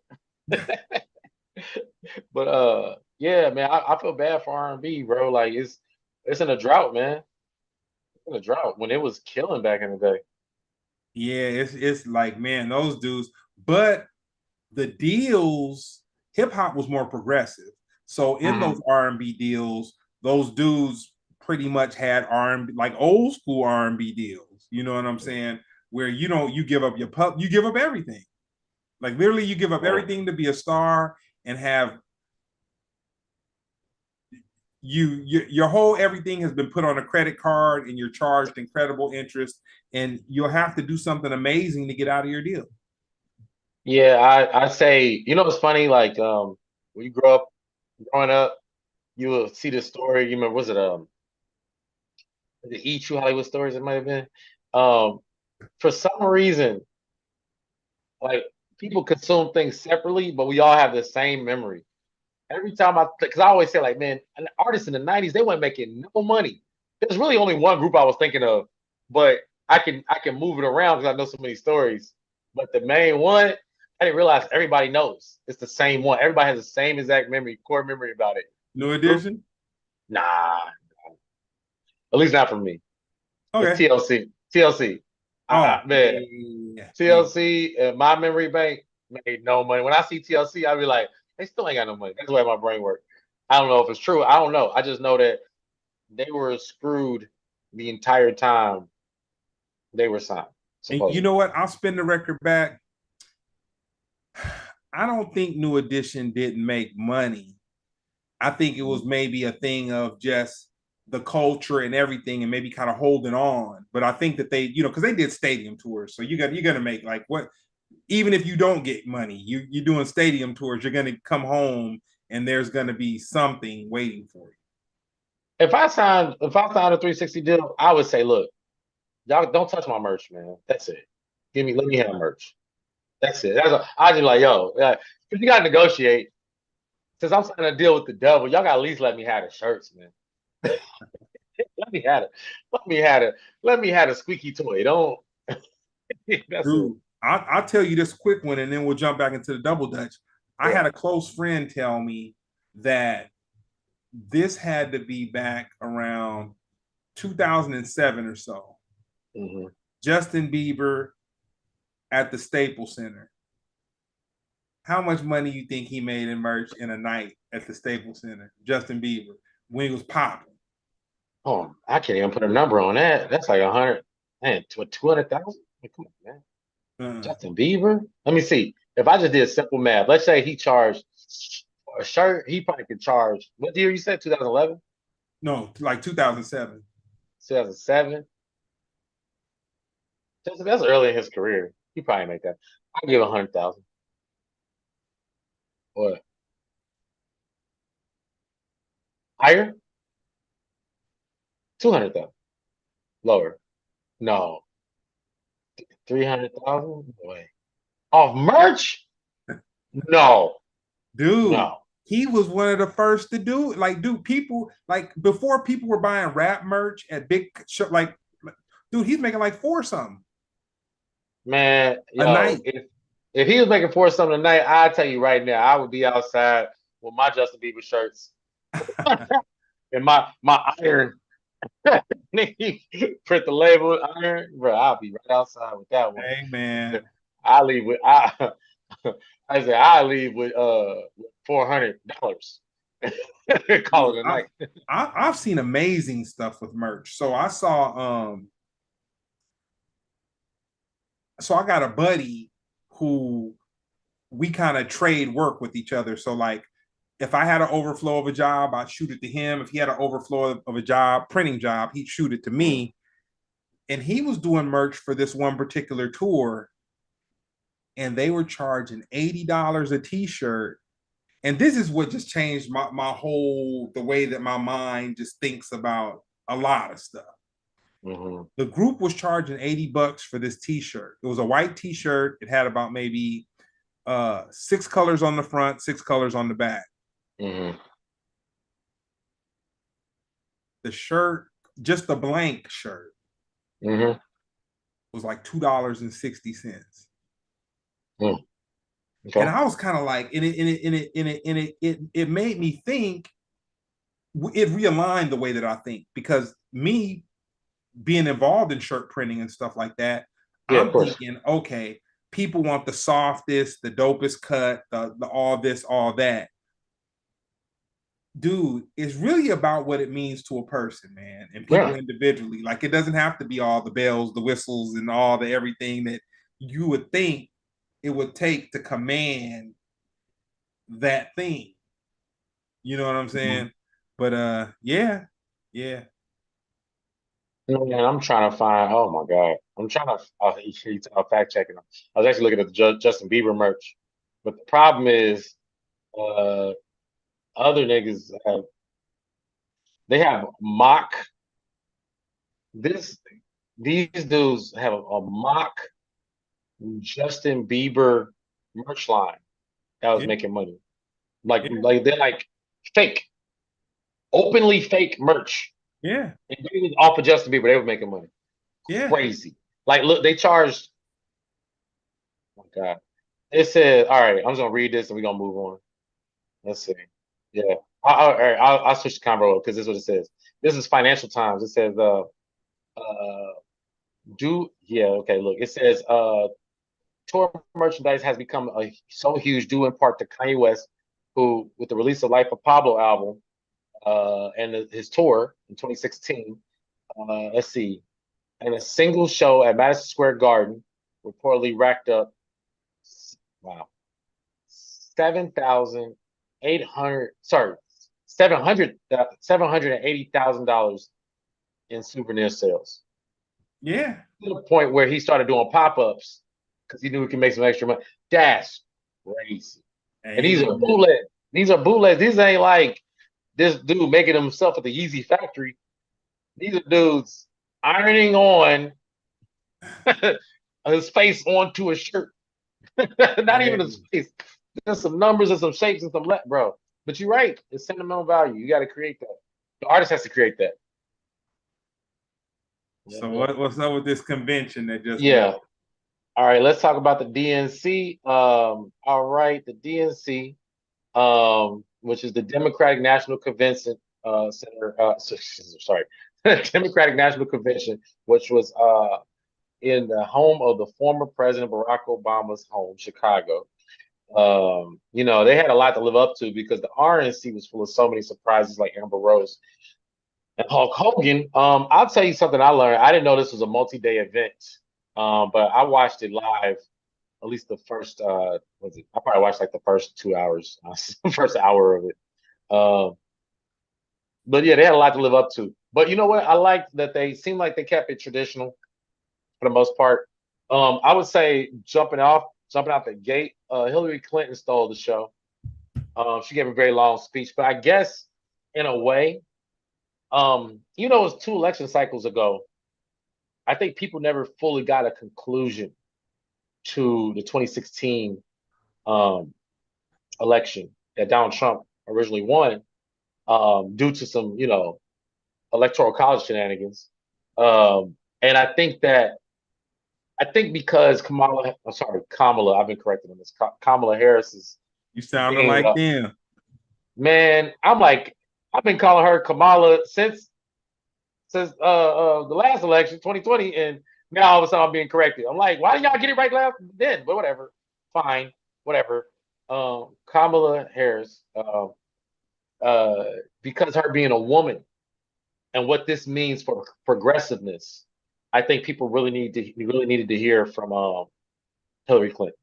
But yeah, man, I feel bad for R&B, bro. Like it's in a drought, man. It's in a drought when it was killing back in the day. yeah, it's like, man, those dudes, but the deals, hip hop was more progressive. So in Hmm. those R&B deals, those dudes pretty much had R&B, like old school R&B deals. You know what I'm saying? Where you give up your pup, you give up everything. Like literally, you give up Mm. everything to be a star and have your whole everything has been put on a credit card, and you're charged incredible interest, and you'll have to do something amazing to get out of your deal. Yeah, I say, it's funny, like when you growing up, you will see this story. You remember, was it the E True Hollywood Stories? It might have been. Um, for some reason, like people consume things separately, but we all have the same memory. Every time because I always say, like, man, an artist in the '90s, they weren't making no money. There's really only one group I was thinking of, but I can move it around because I know so many stories. But the main one, I didn't realize everybody knows it's the same one. Everybody has the same exact memory, core memory about it. New Group? edition. Nah, at least not for me. It's Okay. TLC. TLC. Oh Man, yeah, yeah. TLC and my memory bank made no money. When I see TLC, I be like, they still ain't got no money. That's the way my brain works. I don't know if it's true. I don't know. I just know that they were screwed the entire time they were signed, And you supposedly. know what? I'll spin the record back. I don't think New Edition didn't make money. I think it was Mm. maybe a thing of just the culture and everything, and maybe kind of holding on. But I think that they, because they did stadium tours, so you're gonna make like what, even if you don't get money, you're doing stadium tours. You're gonna come home, and there's gonna be something waiting for you. If I signed a 360 deal, I would say, look, y'all don't touch my merch, man. That's it. Let me have merch. That's it. I just like, yo, if you gotta negotiate, since I'm signing a deal with the devil, y'all gotta at least let me have the shirts, man. Let me have it. Let me have it. Let me have a squeaky toy. Don't. That's it. Dude, I'll tell you this quick one, and then we'll jump back into the double dutch. I Yeah. had a close friend tell me that this had to be back around 2007 or so. Hmm. Justin Bieber at the Staples Center. How much money you think he made in merch in a night at the Staples Center? Justin Bieber, when he was popping. Oh, I can't even put a number on that. That's like 100, man, to 200,000. Come on, man. Uh, Justin Bieber. Let me see. If I just did simple math, let's say he charged for a shirt, he probably could charge. What year you said? 2011, no, like 2007. 2007. That's early in his career. He probably make that. I'll give 100,000 or higher. 200,000 lower. No, 300,000. Wait, off merch? No, Dude, no. he was one of the first to do it. Like, dude, people like before people were buying rap merch at big show, like, dude, he's making like four something Man, a yo, night. if he was making four something tonight, I tell you right now, I would be outside with my Justin Bieber shirts and my iron print the label iron, bro. I'll be right outside with that one. Hey man, I leave with I say I leave with $400. Call dude, it a night. I've seen amazing stuff with merch. So I got a buddy who we kind of trade work with each other. So like if I had an overflow of a job, I'd shoot it to him. If he had an overflow of a job, printing job, he'd shoot it to Mm, me. And he was doing merch for this one particular tour, and they were charging $80 a t-shirt. And this is what just changed my whole the way that my mind just thinks about a lot of stuff. mhm, The group was charging $80 for this t-shirt. It was a white t-shirt. It had about maybe six colors on the front, six colors on the back. mhm, The shirt, just the blank shirt, mhm. was like $2.60. Mm. And Okay. I was kind of like, it made me think. It realigned the way that I think because me being involved in shirt printing and stuff like that, Yeah, of I'm course. thinking, okay, people want the softest, the dopest cut, the all this, all that. Dude, it's really about what it means to a person, man, and people Yeah. individually. Like it doesn't have to be all the bells, the whistles, and all the everything that you would think it would take to command that thing. You know what I'm Mhm. saying? But yeah, yeah, Man, I'm trying to find. Oh my God, I'm trying to. You fact checking. I was actually looking at the Justin Bieber merch, but the problem is, uh, other niggas have they have mock this. These dudes have a mock Justin Bieber merch line that was yeah, making money. yeah, Like they're like fake, openly fake merch. yeah, And they was off of Justin Bieber, they were making money. yeah. Crazy. Like, look, they charged. Oh my God. It said, all right, I'm just gonna read this and we're gonna move on. Let's see. Yeah. All right, I'll switch the convo because this is what it says. This is Financial Times. It says, do yeah, okay, look, it says tour merchandise has become so huge due in part to Kanye West, who with the release of Life of Pablo album and his tour in 2016, let's see, and a single show at Madison Square Garden reportedly racked up wow 7,800 sorry 780,000 in souvenir sales Yeah. to the point where he started doing pop-ups because he knew he could make some extra money. That's crazy. And these are Amen. bootleg. These are bootlegs. These ain't like this dude making himself at the Yeezy factory. These are dudes ironing on his face onto a shirt. Not even his Hey. face. Just some numbers and some shapes and some bro. But you're right. It's sentimental value. You got to create that. The artist has to create that. So Yeah. what's up with this convention that just went? Yeah. All right. Let's talk about the DNC. All right. The DNC, which is the Democratic National Convention Center. Sorry, Democratic National Convention, which was in the home of the former President Barack Obama's home, Chicago. They had a lot to live up to because the RNC was full of so many surprises like Amber Rose and Hulk Hogan. I'll tell you something I learned. I didn't know this was a multi-day event, but I watched it live. At least the first, was it? I probably watched like the first 2 hours, first hour of it. Um, but yeah, they had a lot to live up to. But you know what? I liked that they seemed like they kept it traditional for the most part. I would say jumping out the gate, Hillary Clinton stole the show. She gave a very long speech, but I guess in a way, it was 2 election cycles ago. I think people never fully got a conclusion to the 2016 um, election that Donald Trump originally won, due to some, electoral college shenanigans. And I think because Kamala, I've been corrected on this. Kamala Harris is You sounded being, like them. man, I'm like, I've been calling her Kamala since the last election, 2020, and now all of a sudden I'm being corrected. I'm like, why didn't y'all get it right last then? But whatever, fine, whatever. Kamala Harris, uh, because her being a woman and what this means for progressiveness, I think people really needed to hear from Hillary Clinton.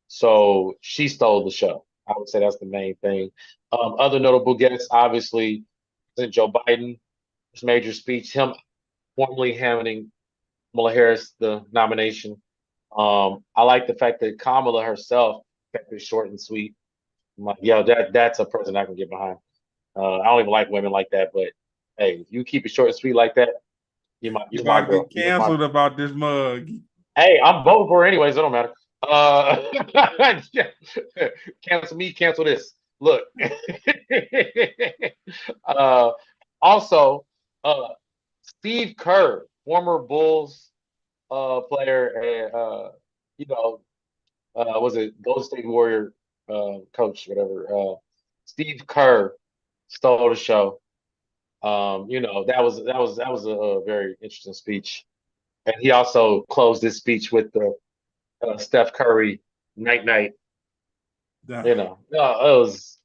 So she stole the show. I would say that's the main thing. Other notable guests, obviously, President Joe Biden, his major speech, him formally handing Kamala Harris the nomination. I like the fact that Kamala herself kept it short and sweet. I'm like, yo, that's a president I can get behind. I don't even like women like that, but hey, if you keep it short and sweet like that, You you're my about to girl. get canceled about this mug. Hey, I'm voting for her anyways. It don't matter. Yeah. Cancel me, cancel this. Look. uh, also, uh, Steve Kerr, former Bulls player, and you know, was it Golden State Warrior coach, whatever. Steve Kerr stole the show. That was a very interesting speech, and he also closed his speech with the Steph Curry night night. It was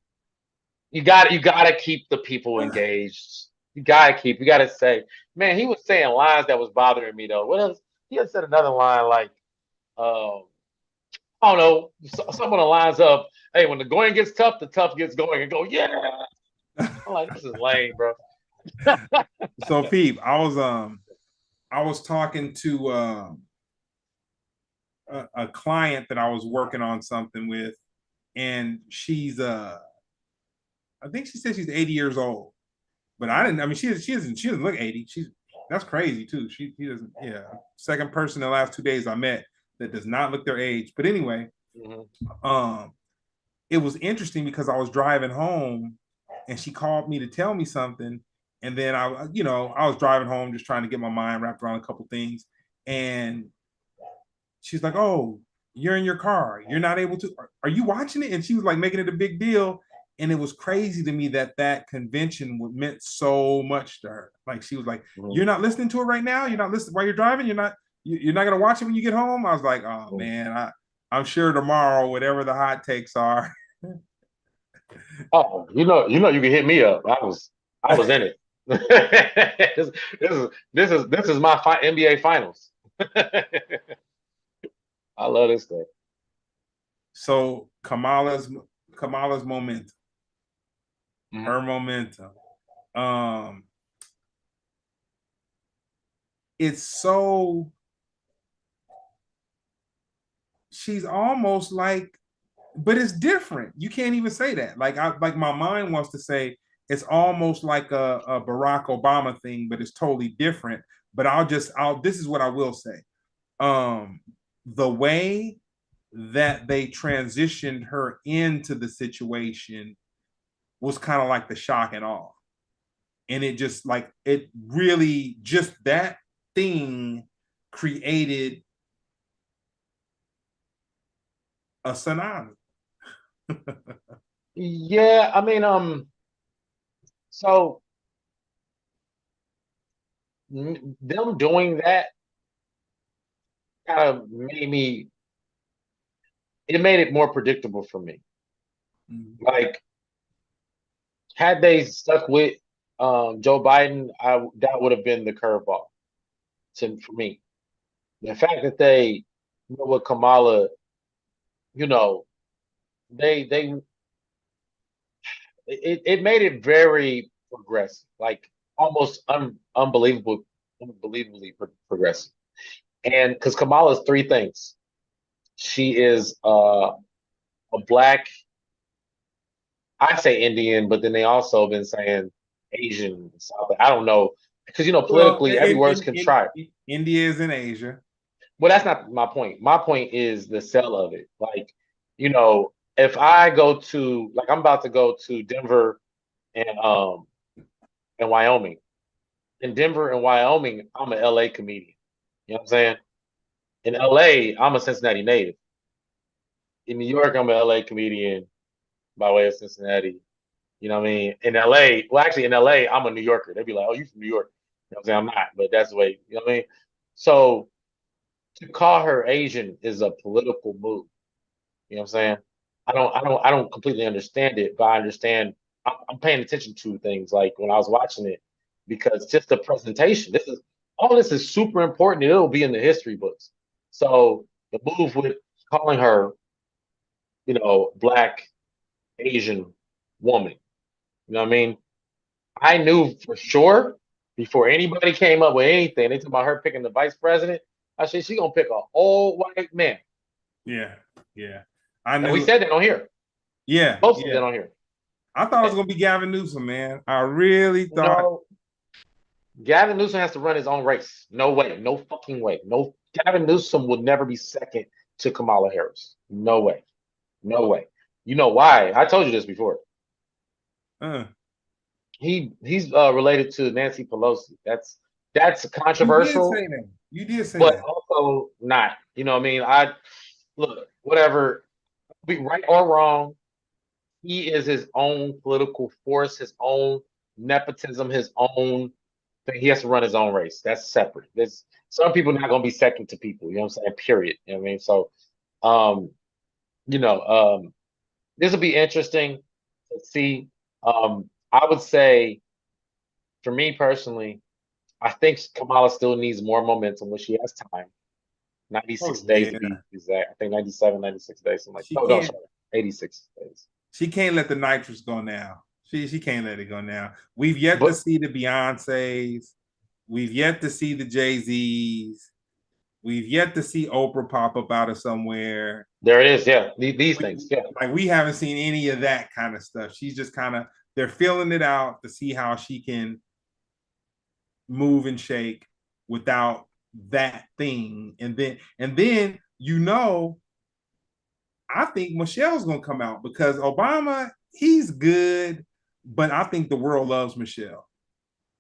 you gotta keep the people engaged. You gotta say, man, he was saying lines that was bothering me though. What else? He had said another line like, um, I don't know, someone lines up, hey, when the going gets tough, the tough gets going, and go, yeah. I'm like, this is lame, bro. So Pete, I was talking to a client that I was working on something with, and she's I think she said she's 80 years old, but I didn't. I mean, she doesn't look 80. That's crazy too. She doesn't. Yeah, second person in the last 2 days I met that does not look their age. But anyway, Mhm. um, it was interesting because I was driving home, and she called me to tell me something, and then I was driving home just trying to get my mind wrapped around a couple things, and she's like, "Oh, you're in your car. You're not able to. Are you watching it?" And she was like making it a big deal. And it was crazy to me that that convention meant so much to her. Like she was like, Mhm. "You're not listening to it right now. You're not listening while you're driving. You're not gonna watch it when you get home." I was like, "Oh Mhm. man, I'm sure tomorrow, whatever the hot takes are." Oh, you can hit me up. I was in it. This is my NBA finals. I love this stuff. So Kamala's momentum, Mhm. her momentum. Um, it's so she's almost like, but it's different. You can't even say that. Like my mind wants to say it's almost like a Barack Obama thing, but it's totally different. But I'll this is what I will say. Um, the way that they transitioned her into the situation was kind of like the shock and awe. And it just like it really just that thing created a tsunami. Yeah, I mean, so them doing that kind of made it more predictable for me. Like, had they stuck with Joe Biden, that would have been the curveball for me. The fact that they went with Kamala, you know, they it made it very progressive, like almost unbelievably progressive. And because Kamala is three things, she is a black, I say Indian, but then they also been saying Asian, South. I don't know because Well, politically every word's contrived. India is in Asia. Well, that's not my point. My point is the sell of it. Like, you know, if I go to like I'm about to go to Denver and Wyoming. In Denver and Wyoming, I'm an LA comedian. You know what I'm saying? In LA, I'm a Cincinnati native. In New York, I'm an LA comedian by way of Cincinnati. You know what I mean? In LA, well, actually in LA, I'm a New Yorker. They'd be like, "Oh, you from New York?" You know what I'm saying? I'm not, but that's the way. You know what I mean? So to call her Asian is a political move. You know what I'm saying? I don't completely understand it, but I understand. I'm paying attention to things like when I was watching it because just the presentation. This is all. This is super important. And it'll be in the history books. So the move with calling her, black Asian woman. You know what I mean? I knew for sure before anybody came up with anything. They talk about her picking the vice president. I said she gonna pick a old white man, Yeah, yeah. I and we knew. said that on here. Yeah, Both of yeah. that on here. I thought it was gonna be Gavin Newsom, man. I really thought. No, Gavin Newsom has to run his own race. No way. No fucking way. No, Gavin Newsom will never be second to Kamala Harris. No way. No way. You know why? I told you this before. Uh, He's related to Nancy Pelosi. That's you did controversial, say that. You did say but that. also not. You know what I mean? I look, whatever, be right or wrong, he is his own political force, his own nepotism, his own thing. He has to run his own race. That's separate. There's some people not gonna be second to people, you know what I'm saying? Period. You know what I mean? So um, you know, this will be interesting to see. I would say for me personally, I think Kamala still needs more momentum when she has time. Oh 96 days yeah. to be exact. I think 97, 96 days. Something like She oh no, can't. sorry, 86 days. She can't let the nitrous go now. She can't let it go now. We've yet to But see the Beyoncés. We've yet to see the Jay-Z's. We've yet to see Oprah pop up out of somewhere. there it is. Yeah, these things. Yeah, We haven't seen any of that kind of stuff. She's just kind of they're filling it out to see how she can move and shake without that thing. And then I think Michelle's gonna come out because Obama, he's good, but I think the world loves Michelle.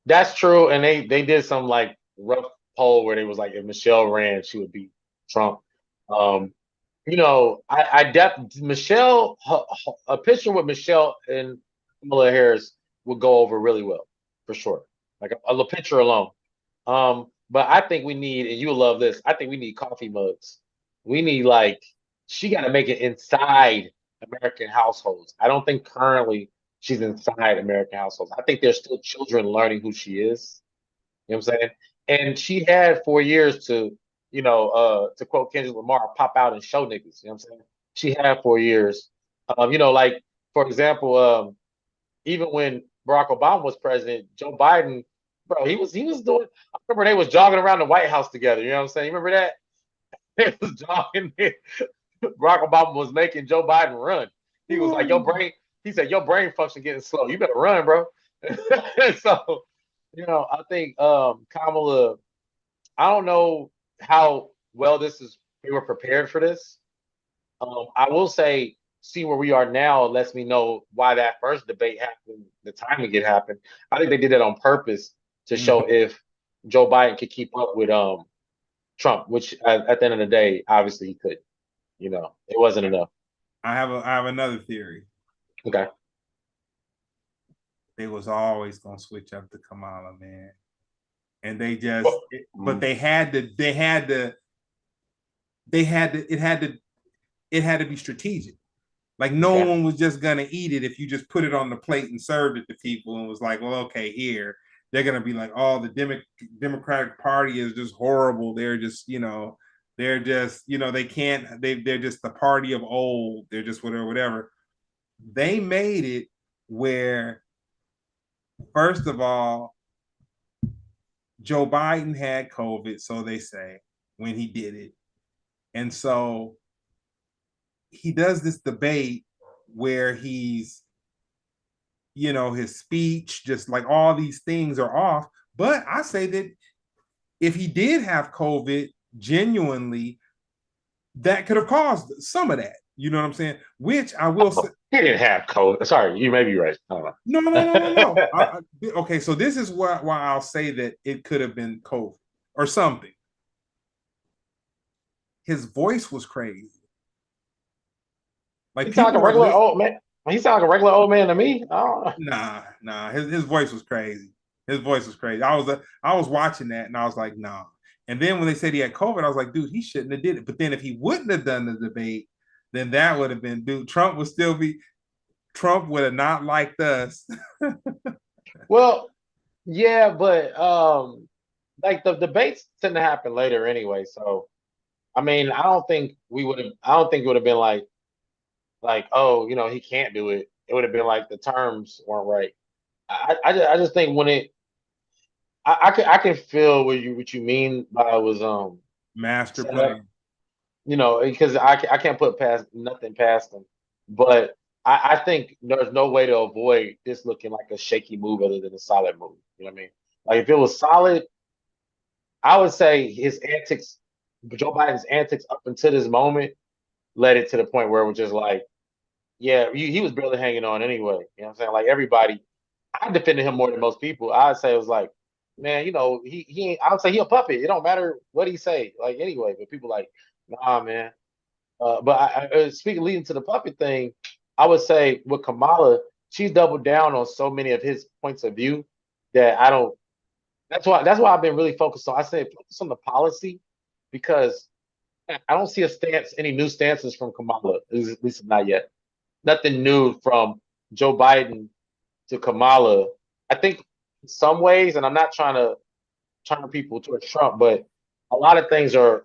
that's true. And they did some like rough poll where they was like if Michelle ran, she would beat Trump. Um, I Michelle a picture with Michelle and Kamala Harris would go over really well for sure. Like a picture alone. But I think we need, and you'll love this. I think we need coffee mugs. We need like she got to make it inside American households. I don't think currently she's inside American households. I think there's still children learning who she is. You know what I'm saying? And she had 4 years to quote Kendrick Lamar, pop out and show niggas. You know what I'm saying? She had 4 years. Like for example, even when Barack Obama was president, Joe Biden, bro, he was doing. I remember they was jogging around the White House together. You know what I'm saying? You remember that? They was jogging. Barack Obama was making Joe Biden run. He was like, "Your brain." He said, "Your brain function getting slow. You better run, bro." So, I think Kamala. I don't know how well this is. They were prepared for this. I will say, see where we are now lets me know why that first debate happened, the timing it happened. I think they did that on purpose to show Mhm. if Joe Biden could keep up with Trump, which at the end of the day, obviously he couldn't. It wasn't enough. I have another theory. Okay. They was always gonna switch up to Kamala, man. And they just Well, but they had to be strategic. Like no okay. one was just gonna eat it if you just put it on the plate and served it to people and was like, well, okay, here. They're gonna be like, oh, the Democratic Party is just horrible. They can't. They're just the party of old. They're just whatever, whatever. They made it where, first of all, Joe Biden had COVID, so they say, when he did it, and so he does this debate where his speech, just like all these things are off. But I say that if he did have COVID genuinely, that could have caused some of that. You know what I'm saying? Which I will say. Oh, he didn't have COVID. Sorry, you may be right. I don't No, no, no, no, no. know. Okay, so this is why I'll say that it could have been COVID or something. His voice was crazy. Like He sound like people a were regular listening. old man. He sound like a regular old man to me. I don't know. Nah. His voice was crazy. His voice was crazy. I was watching that and I was like, nah. And then when they said he had COVID, I was like, dude, he shouldn't have did it. But then if he wouldn't have done the debate, then that would have been, dude, Trump would have not liked us. Well, yeah, but like the debates tend to happen later anyway. So I mean, I don't think we would have. I don't think it would have been like oh, he can't do it. It would have been like the terms weren't right. I just think when I can feel what you mean by it was Master set up. plan. Because I can't put past nothing past them. But I think there's no way to avoid this looking like a shaky move other than a solid move. You know what I mean? Like if it was solid, I would say his antics, Joe Biden's antics up until this moment led it to the point where it was just like, yeah, he was barely hanging on anyway. You know what I'm saying? Like everybody, I defended him more than most people. I'd say it was like, man, he ain't, I would say he a puppet. It don't matter what he say, like anyway. But people like, nah, man. But speaking leading to the puppet thing, I would say with Kamala, she's doubled down on so many of his points of view that I don't. That's why I've been really focused on. I say focus on the policy because I don't see a stance, any new stances from Kamala, at least not yet. Nothing new from Joe Biden to Kamala. I think in some ways, and I'm not trying to turn people towards Trump, but a lot of things are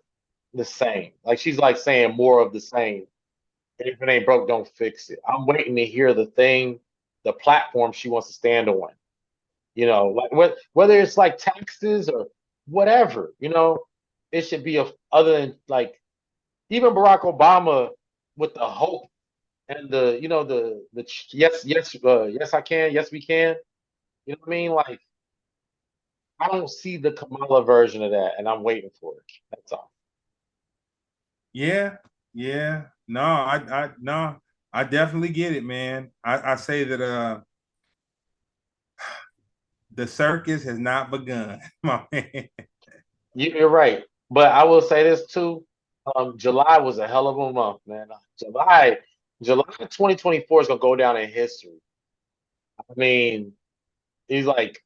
the same. Like she's like saying more of the same. If it ain't broke, don't fix it. I'm waiting to hear the platform she wants to stand on. Like whether it's like taxes or whatever. It should be other than like even Barack Obama with the hope and the yes I can, yes we can. You know what I mean? Like I don't see the Kamala version of that, and I'm waiting for it. That's all. Yeah, yeah. No, I definitely get it, man. I say that the circus has not begun, my man. You're right, but I will say this too. July was a hell of a month, man. July 2024 is gonna go down in history. I mean, he's like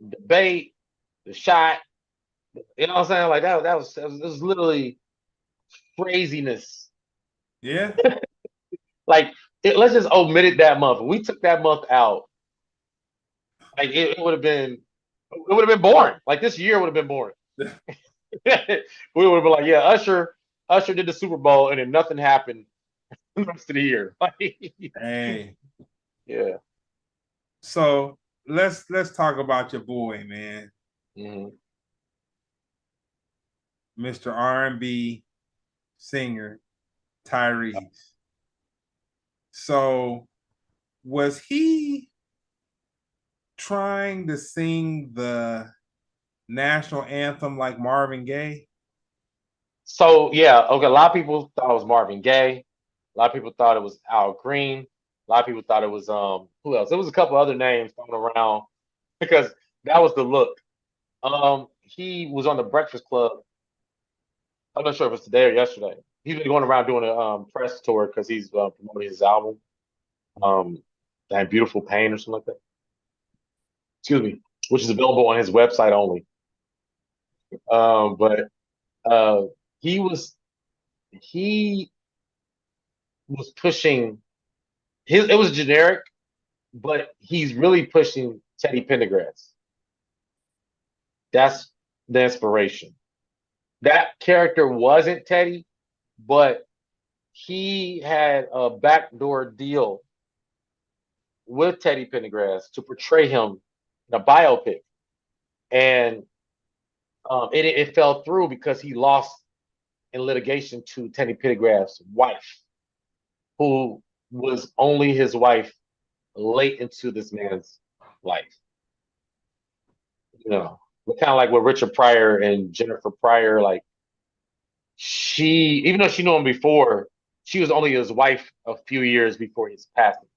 debate, the shot. You know what I'm saying? Like that was literally craziness. Yeah, Like let's just omit it that month. If we took that month out, like it would have been boring. Like this year would have been boring. We would have been like, yeah, Usher did the Super Bowl and then nothing happened the rest of the year. Like, hey. yeah. So let's talk about your boy, man, Hmm. Mr. R&B singer Tyrese. So was he trying to sing the national anthem like Marvin Gaye? So yeah, okay. A lot of people thought it was Marvin Gaye. A lot of people thought it was Al Green. A lot of people thought it was who else? There was a couple other names thrown around because that was the look. He was on the Breakfast Club. I'm not sure if it's today or yesterday. He's been going around doing a press tour because he's promoting his album, um, that Beautiful Pain or something like that. Excuse me, which is available on his website only. But uh, he was he was pushing his. It was generic, but he's really pushing Teddy Pendergrass. That's the inspiration. That character wasn't Teddy, but he had a backdoor deal with Teddy Pendergrass to portray him in a biopic, and it fell through because he lost in litigation to Teddy Pendergrass' wife, who was only his wife late into this man's life. Kind of like with Richard Pryor and Jennifer Pryor. Like even though she knew him before, she was only his wife a few years before his passing.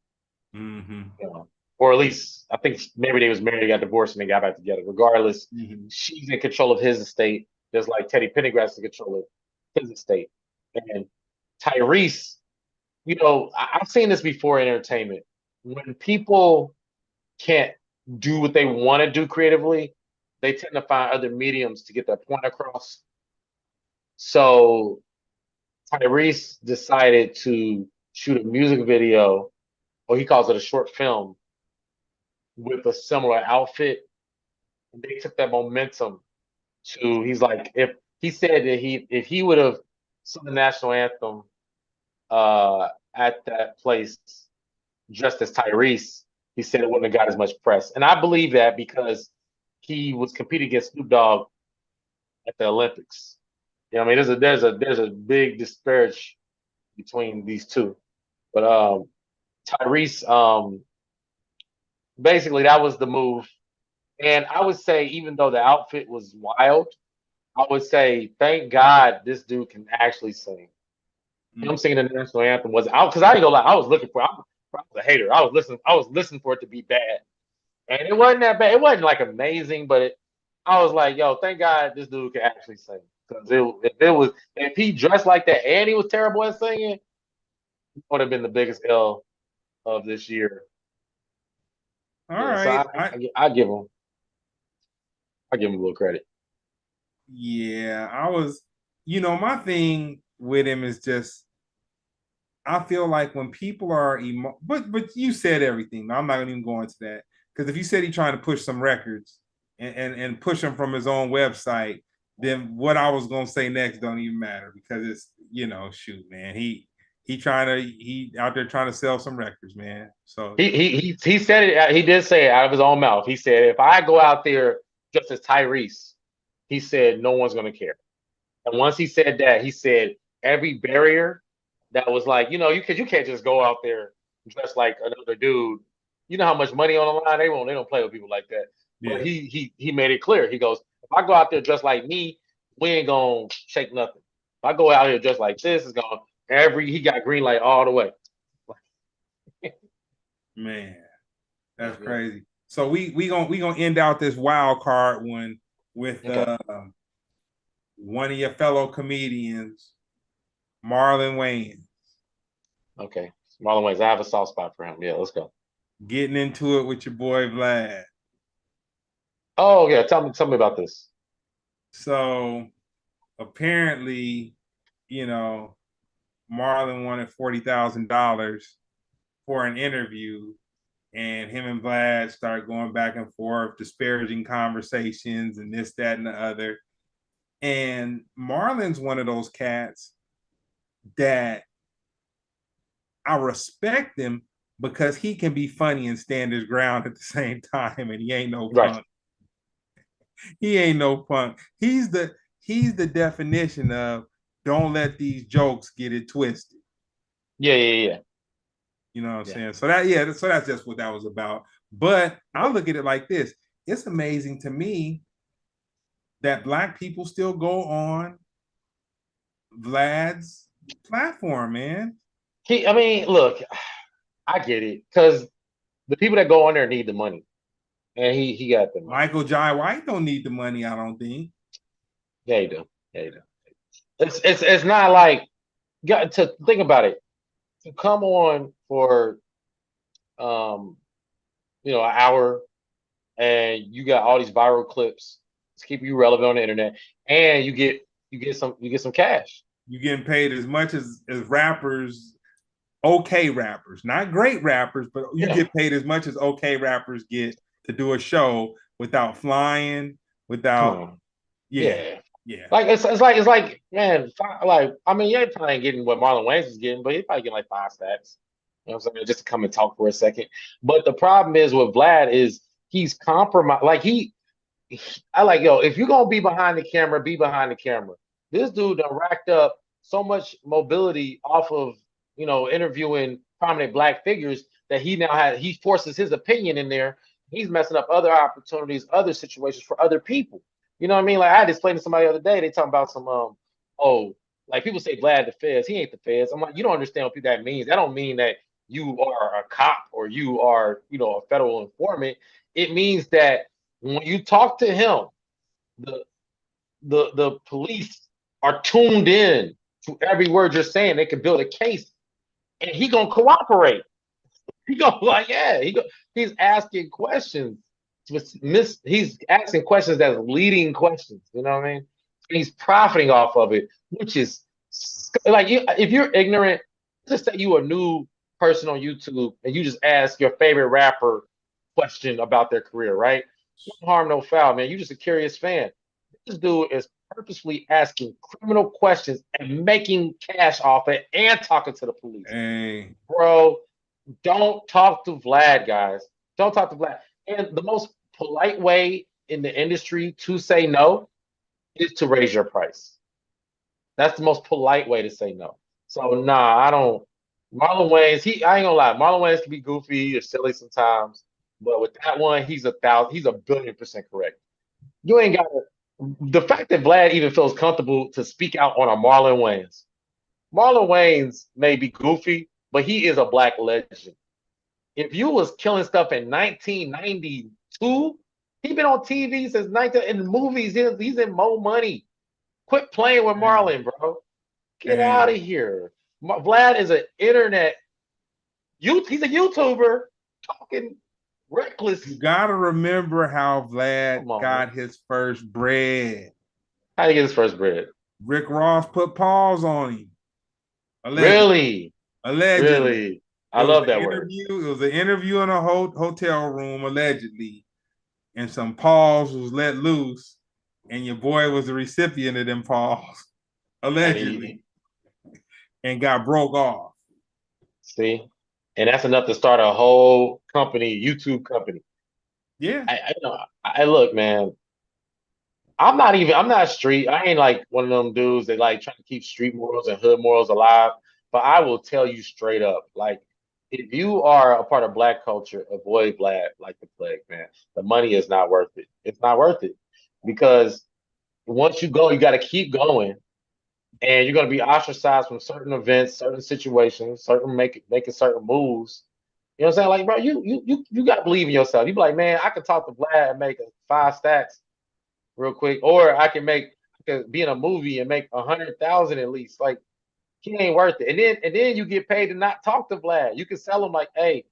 Mm-hmm. You know, or at least I think maybe they was married, got divorced, and they got back together. Regardless, Mm-hmm. she's in control of his estate, just like Teddy Pendergrass is in control of his estate. And Tyrese, I've seen this before in entertainment. When people can't do what they want to do creatively, they tend to find other mediums to get their point across. So Tyrese decided to shoot a music video, or he calls it a short film, with a similar outfit. And they took that momentum to, he's like, if he said that if he would have sung the national anthem at that place dressed as Tyrese, he said it wouldn't have got as much press. And I believe that because he was competing against Snoop Dogg at the Olympics. You know what I mean? There's a big disparage between these two. But Tyrese, basically that was the move. And I would say, even though the outfit was wild, I would say, thank God this dude can actually sing. Him Mm. singing the national anthem was out, because I ain't gonna lie, I was looking for. I was a hater. I was listening for it to be bad, and it wasn't that bad. It wasn't like amazing, but I was like, yo, thank God this dude can actually sing. Because if he dressed like that and he was terrible at singing, it would have been the biggest L of this year. All Yeah, so right. I give him a little credit. Yeah, my thing with him is just I feel like when people are but you said everything. I'm not gonna even go into that because if you said he's trying to push some records and push them from his own website, then what I was gonna say next don't even matter because it's shoot, man, he out there trying to sell some records, man. So He said it. He did say it out of his own mouth. He said, "If I go out there just as Tyrese," he said, "no one's gonna care." And once he said that, he said every barrier that was like, because you can't just go out there dressed like another dude. You know how much money on the line. They don't play with people like that. But yeah, he made it clear. He goes, if I go out there dressed like me, we ain't gonna shake nothing. If I go out here dressed like this, it's gonna he got green light all the way. man, Yeah, that's yeah. crazy. So we gonna end out this wild card one with Okay. one of your fellow comedians, Marlon Wayans, Okay. Marlon Wayans. I have a soft spot for him. Yeah, let's go. getting into it with your boy Vlad. Oh yeah, tell me about this. So apparently, you know, Marlon wanted $40,000 for an interview, and him and Vlad start going back and forth, disparaging conversations and this, that, and the other. And Marlon's one of those cats that I respect him because he can be funny and stand his ground at the same time, and he ain't no Right. punk. He ain't no punk. He's the definition of don't let these jokes get it twisted. Yeah, yeah, yeah. You know what I'm Yeah. saying? So that's just what that was about. But I look at it like this: it's amazing to me that black people still go on Vlad's platform, man. I mean, look, I get it because the people that go on there need the money, and he got the money. Michael Jai White don't need the money, I don't think. Yeah, he do. Yeah, he do. It's not like, got to think about it, to come on for um an hour, and you got all these viral clips to keep you relevant on the internet, and you get some cash. You getting paid as much as rappers, okay rappers, not great rappers, but you Yeah. get paid as much as okay rappers get to do a show without flying, Come without on. yeah, Yeah. yeah, Like it's like, man, like, I mean, yeah, he probably ain't getting what Marlon Wayans is getting, but he probably getting like 5 stacks. You know what I'm saying? Just to come and talk for a second. But the problem is with Vlad is he's compromised. Like I like, yo, if you're gonna be behind the camera, be behind the camera. This dude done racked up so much mobility off of interviewing prominent black figures, that he forces his opinion in there. He's messing up other opportunities, other situations for other people. You know what I mean? Like, I had to explain to somebody the other day. They talking about some oh, Like people say Vlad the Feds, he ain't the Feds. I'm like, you don't understand what that means. That don't mean that you are a cop or you are, a federal informant. It means that when you talk to him, the the police are tuned in to every word you're saying. They can build a case, and he gonna cooperate. He go like, yeah, he's asking questions. He's asking questions that's leading questions. You know what I mean? And he's profiting off of it, which is like if you're ignorant, just say you a new person on YouTube and you just ask your favorite rapper question about their career, right? No harm, no foul, man. You just a curious fan. This dude is purposely asking criminal questions and making cash off it and talking to the police. Hey, Bro, don't talk to Vlad, guys. Don't talk to Vlad. And the most polite way in the industry to say no is to raise your price. That's the most polite way to say no. So nah, I don't. Marlon Wayans, I ain't gonna lie. Marlon Wayans can be goofy or silly sometimes, but with that one, he's a billion% correct. You ain't got the fact that Vlad even feels comfortable to speak out on a Marlon Wayans. Marlon Wayans may be goofy, but he is a black legend. If you was killing stuff in 1992, he been on TV since 19 in movies. He's in Mo Money. Quit playing with hey, Marlon, bro. Get out hey. of here. Vlad is an internet. He's a YouTuber talking You reckless. gotta remember how Vlad Come on, man. got his first bread. How did he get his first bread? Rick Ross put paws on him, allegedly. Really, Allegedly, really. I love that word. It was an interview in a hotel room, allegedly, and some paws was let loose, and your boy was the recipient of them paws, And he allegedly, and got broke off. see, and that's enough to start a whole company, YouTube company. Yeah, I look, man. I'm not street. I ain't like one of them dudes that like trying to keep street morals and hood morals alive. But I will tell you straight up, like if you are a part of black culture, avoid Vlad like the plague, man. The money is not worth it. It's not worth it because once you go, you got to keep going, and you're going to be ostracized from certain events, certain situations, making certain moves. You know what I'm saying? Like, bro, you got to believe in yourself. You be like, man, I could talk to Vlad and make 5 stacks real quick, or I could be in a movie and make 100,000 at least. Like he ain't worth it. And then you get paid to not talk to Vlad. You can sell him like, hey,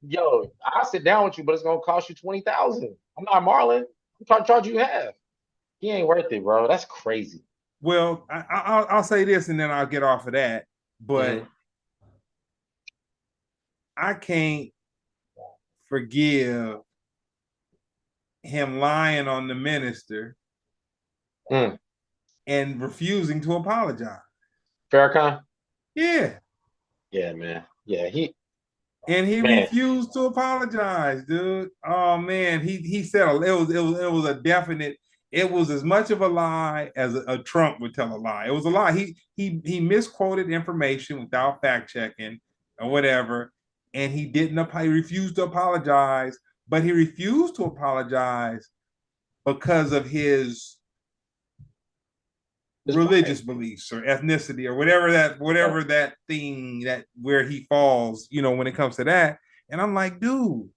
yo, I'll sit down with you, but it's gonna cost you 20,000. I'm not Marlon. I'm trying to charge you half. He ain't worth it, bro. That's crazy. well, I'll say this and then I'll get off of that. But Mm-hmm. I can't forgive him lying on the minister Mm. and refusing to apologize. Farrakhan? Yeah. Yeah, man. Yeah, And he man. refused to apologize, dude. Oh man, he said it was a definite. It was as much of a lie as a Trump would tell a lie. It was a lie. He misquoted information without fact checking or whatever, and he didn't. He refused to apologize, but he refused to apologize because of his It's religious black. beliefs or ethnicity or Yeah. whatever that thing that where he falls, when it comes to that. And I'm like, dude,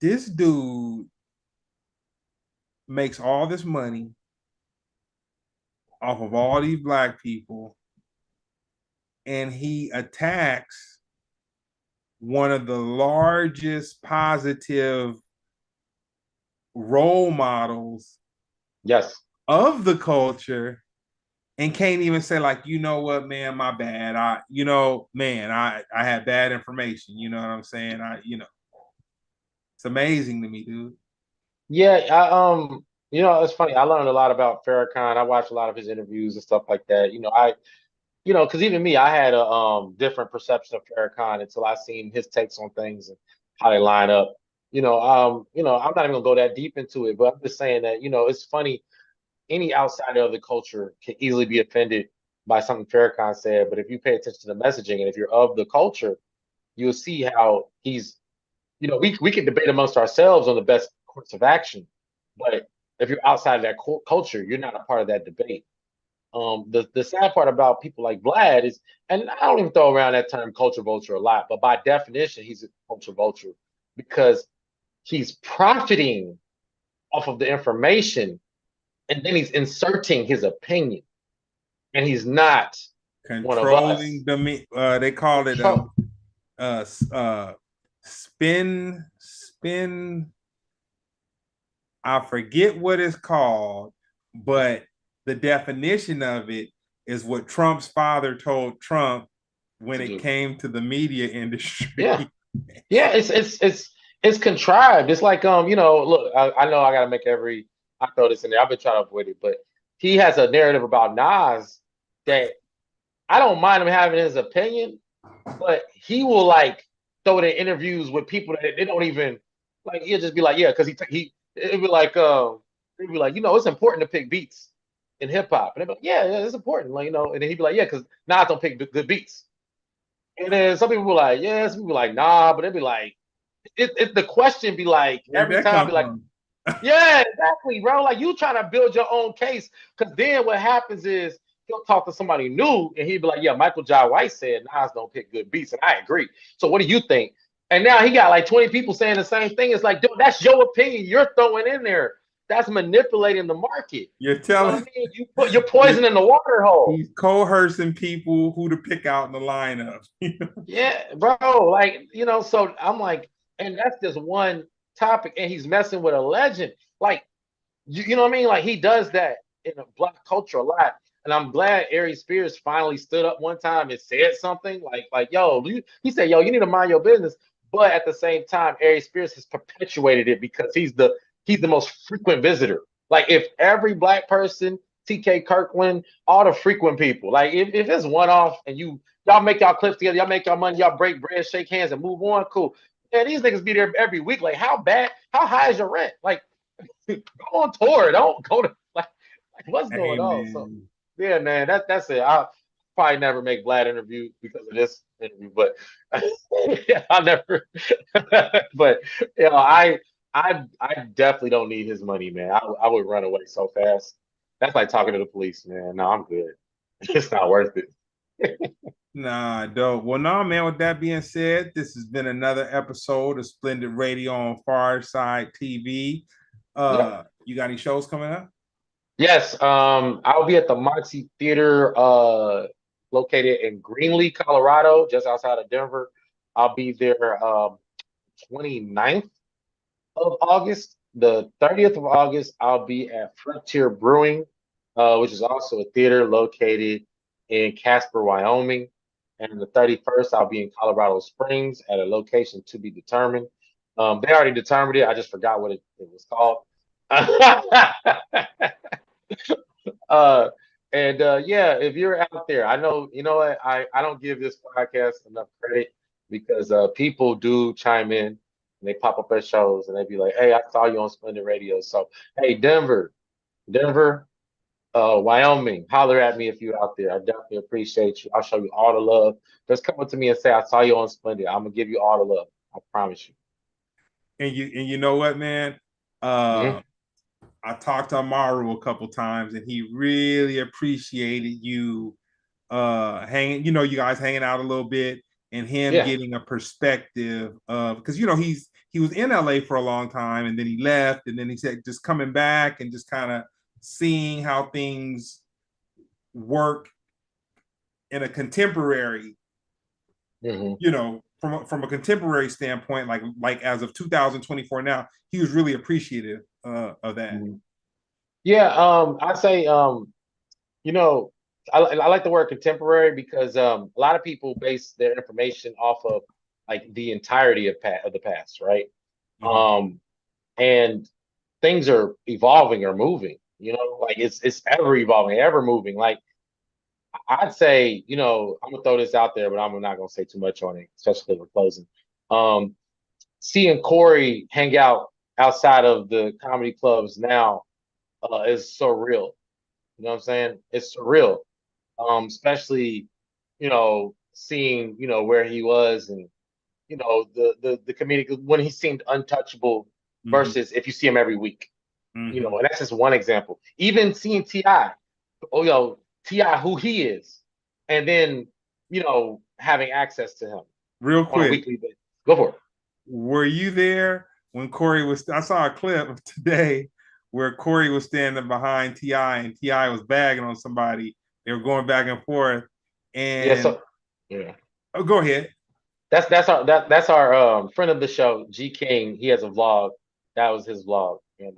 this dude makes all this money off of all these black people, and he attacks one of the largest positive role models Yes. of the culture and can't even say like, you know what, man, my bad. Man, I had bad information. You know what I'm saying? It's amazing to me, dude. Yeah, it's funny. I learned a lot about Farrakhan. I watched a lot of his interviews and stuff like that. Because even me, I had a different perception of Farrakhan until I seen his takes on things and how they line up. I'm not even gonna go that deep into it, but I'm just saying that, it's funny. Any outsider of the culture can easily be offended by something Farrakhan said, but if you pay attention to the messaging and if you're of the culture, you'll see how we can debate amongst ourselves on the best course of action, but if you're outside of that culture, you're not a part of that debate. The sad part about people like Vlad is, and I don't even throw around that term culture vulture a lot, but by definition, he's a culture vulture because he's profiting off of the information and then he's inserting his opinion, and he's not one of us. Controlling they call it Control. uh uh spin. I forget what it's called, but the definition of it is what Trump's father told Trump when To it do. came to the media Yeah, industry. yeah. It's contrived. It's like look, I know I got to make every. I throw this in there. I've been trying to avoid it, but he has a narrative about Nas that I don't mind him having his opinion, but he will like throw it in interviews with people that they don't even like. He'll just be like, yeah, because he it'd be like it's important to pick beats in hip hop, and they'd be like, yeah, it's important, like and then he'd be like, yeah, because Nas don't pick good beats, and then some people were like, yeah, some people were like, nah, but they'd be like, the question be like Where'd every that time come be like, from? yeah, exactly, bro. Like you trying to build your own case, because then what happens is he'll talk to somebody new, and he'd be like, "Yeah, Michael Jai White said Nas don't pick good beats," and I agree. So what do you think? And now he got like 20 people saying the same thing. It's like, dude, that's your opinion. You're throwing in there. That's manipulating the market. You're You know what telling I mean? You're poisoning the water hole. he's coercing people who to pick out in the lineup. Yeah, bro. Like, so I'm like, and that's just one topic, and he's messing with a legend. Like, you know what I mean? Like he does that in a black culture a lot. And I'm glad Ari Spears finally stood up one time and said something like, yo, he said, yo, you need to mind your business. But at the same time, Ari Spears has perpetuated it because he's the most frequent visitor. Like if every black person, TK Kirkland, all the frequent people, like if it's one off and y'all make y'all clips together, y'all make y'all money, y'all break bread, shake hands, and move on, cool. Yeah, these niggas be there every week. Like, how high is your rent? Like, go on tour. Don't go to like what's going on. So Amen. yeah, man, that's it. I'll probably never make Vlad interview because of this interview, but yeah, I'll never. But I definitely don't need his money, man. I would run away so fast. That's like talking to the police, man. No, I'm good. It's not worth it. Nah, dope. Well, no, man. With that being said, this has been another episode of Splendid Radio on Fireside TV. Yep. You got any shows coming up? Yes, I'll be at the Moxie Theater, located in Greenlee, Colorado, just outside of Denver. I'll be there 29th of August. The 30th of August, I'll be at Frontier Brewing, which is also a theater located in Casper, Wyoming. And the 31st, I'll be in Colorado Springs at a location to be determined. They already determined it. I just forgot what it was called. Uh, and yeah, if you're out there, I know you know what I don't give this podcast enough credit because people do chime in and they pop up at shows and they be like, "Hey, I saw you on Splendid Radio." So, hey, Denver, Wyoming, holler at me if you're out there. I definitely appreciate you. I'll show you all the love. Just come up to me and say, "I saw you on Splendid." I'm gonna give you all the love. I promise you. And you know what, man? Hmm. Uh, I talked to Amaru a couple times, and he really appreciated you hanging. You guys hanging out a little bit, and him Yeah. getting a perspective of because he was in LA for a long time, and then he left, and then he said just coming back and just kind of seeing how things work in a contemporary, Hmm. from a contemporary standpoint, like as of 2024 now, he was really appreciative of that. Hmm. Yeah. I say You know, I like the word contemporary because a lot of people base their information off of like the entirety of the past, right? Mhm. Um, and things are evolving or moving. Like it's ever evolving, ever moving. Like I'd say, I'm gonna throw this out there, but I'm not gonna say too much on it, especially because we're closing. Um, Seeing Corey hang out outside of the comedy clubs now is surreal. You know what I'm saying? It's surreal, especially seeing where he was and the comedic when he seemed untouchable Mhm. versus if you see him every week. Mhm. And that's just one example. Even seeing Ti, oh Ti who he is, and then having access to him Real on a quick, weekly basis. Go for it. were you there when Corey was? I saw a clip today where Corey was standing behind Ti and Ti was bagging on somebody. They were going back and forth, Yeah. and So yeah, oh, go ahead. that's our friend of the show, G King. He has a vlog. That was his vlog, and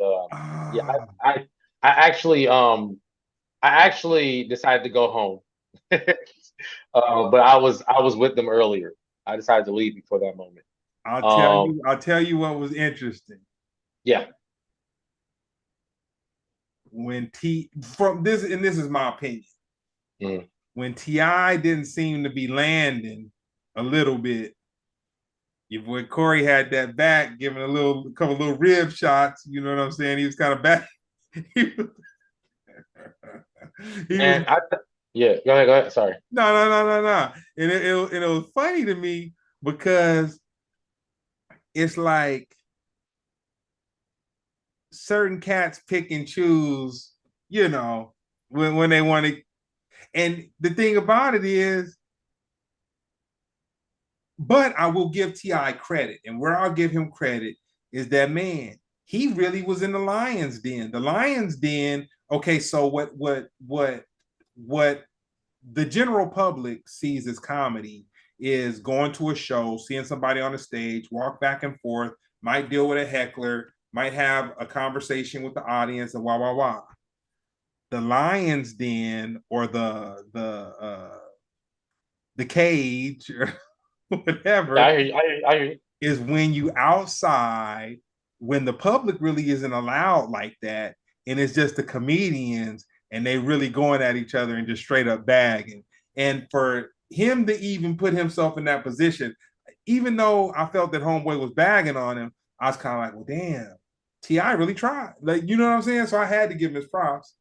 yeah, Ah, I actually decided to go home, but I was with them earlier. I decided to leave before that moment. I'll tell Um, you. I'll tell you what was interesting yeah. when T from this, and this is my opinion. Mm. When Ti didn't seem to be landing a little bit, your boy Corey had that back, giving a couple little rib shots. You know what I'm saying? He was kind of back. he was, he was And yeah, go ahead, go ahead. Sorry. no. And it was funny to me because it's like certain cats pick and choose, when they want to. And the thing about it is, but I will give Ti credit, and where I'll give him credit is that, man, he really was in the Lions Den. The Lions Den. Okay, so what the general public sees as comedy is going to a show, seeing somebody on the stage, walk back and forth, might deal with a heckler, might have a conversation with the audience, and wah. The Lions Den, or the cage, or Yeah, I whatever, hear you. I hear you. is when you outside, when the public really isn't allowed like that, and it's just the comedians, and they really going at each other and just straight up bagging. And for him to even put himself in that position, even though I felt that Homeboy was bagging on him, I was kind of like, well, damn, Ti really tried. Like, you know what I'm saying? So I had to give him his props.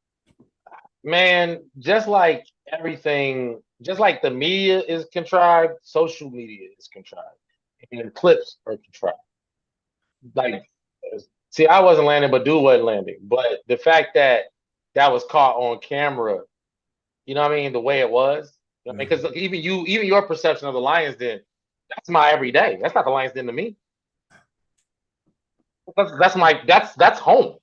Man, just like everything, just like the media is contrived, social media is contrived, and clips are contrived. Like, see, I wasn't landing, but dude wasn't landing. But the fact that that was caught on camera, you know what I mean? The way it was, you know what I mean? Because Mhm. even your perception of the Lions Den, that's my everyday. That's not the Lions Den to me. That's home.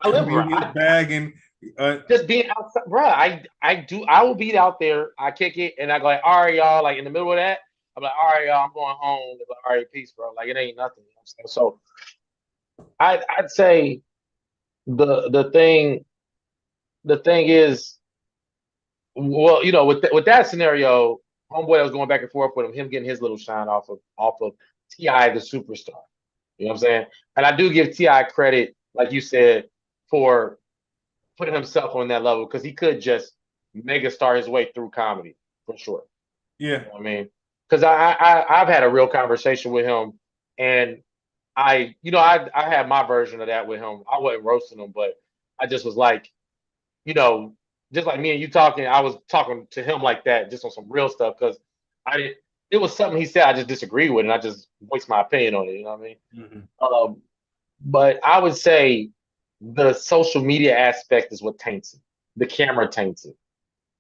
I live around. Comedians bagging. Uh, Just being outside, bro. I will be out there. I kick it, and I go like, all right, y'all. Like in the middle of that, I'm like, all right, y'all. I'm going home. They're like, all right, peace, bro. Like it ain't nothing. You know what I'm saying? So I'd say the the thing the thing is, well, with that scenario, homeboy was going back and forth with him getting his little shine off of Ti the superstar. You know what I'm saying? And I do give Ti credit, like you said, for putting himself on that level because he could just mega star his way through comedy for sure. yeah. You know what I mean? Because I've had a real conversation with him, and I had my version of that with him. I wasn't roasting him, but I just was like, you know, just like me and you talking, I was talking to him like that, just on some real stuff because I didn't. It was something he said I just disagreed with, and I just voiced my opinion on it. You know what I mean? Mhm. Um, but I would say the social media aspect is what taints it. The camera taints it.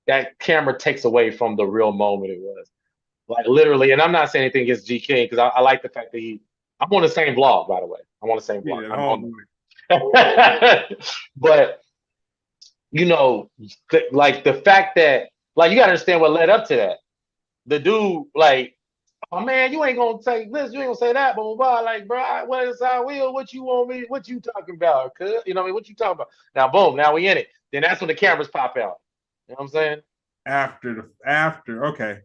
That camera takes away from the real moment it was. Like literally, and I'm not saying anything against G King because I like the fact that I'm on the same blog, by the way. I'm on the same blog. Yeah, the I'm on homeboy. there. But like the fact that like you gotta understand what led up to that. The dude, like, oh man, you ain't gonna say this, you ain't gonna say that, blah blah blah. Like, bro, what is I will? What you want me? What you talking about? Cuz you know what I mean? What you talking about? Now, boom, now we in it. Then that's when the cameras pop out. You know what I'm saying? After. Okay.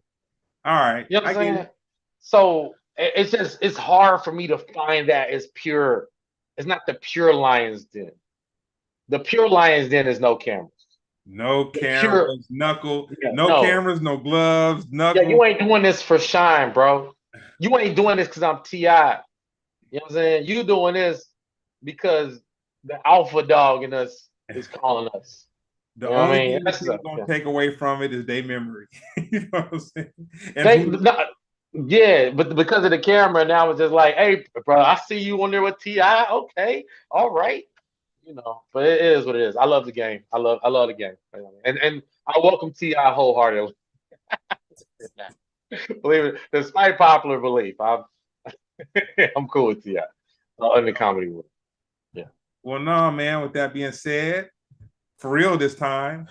All right. You know I what I'm get saying? it. So it's hard for me to find that as pure. It's not the pure Lions Den. The pure Lions Den is no cameras. No The pure, cameras, knuckle, yeah, no no, cameras, no gloves, yeah, knuckle. you ain't doing this for shine, bro. You ain't doing this because I'm Ti. You know what I'm saying? You doing this because the alpha dog in us is calling us. The You know what I only mean? thing that That's people gonna yeah. take away from it is their memory. You know what I'm saying? And They, who no, yeah, but because of the camera now, it's just like, hey, bro, I see you on there with Ti. Okay, all right. but it is what it is. I love the game. I love the game, and I welcome Ti wholeheartedly. Believe it, despite popular belief, I'm cool with Ti in the comedy world. Yeah. Well, no, man. With that being said, for real this time.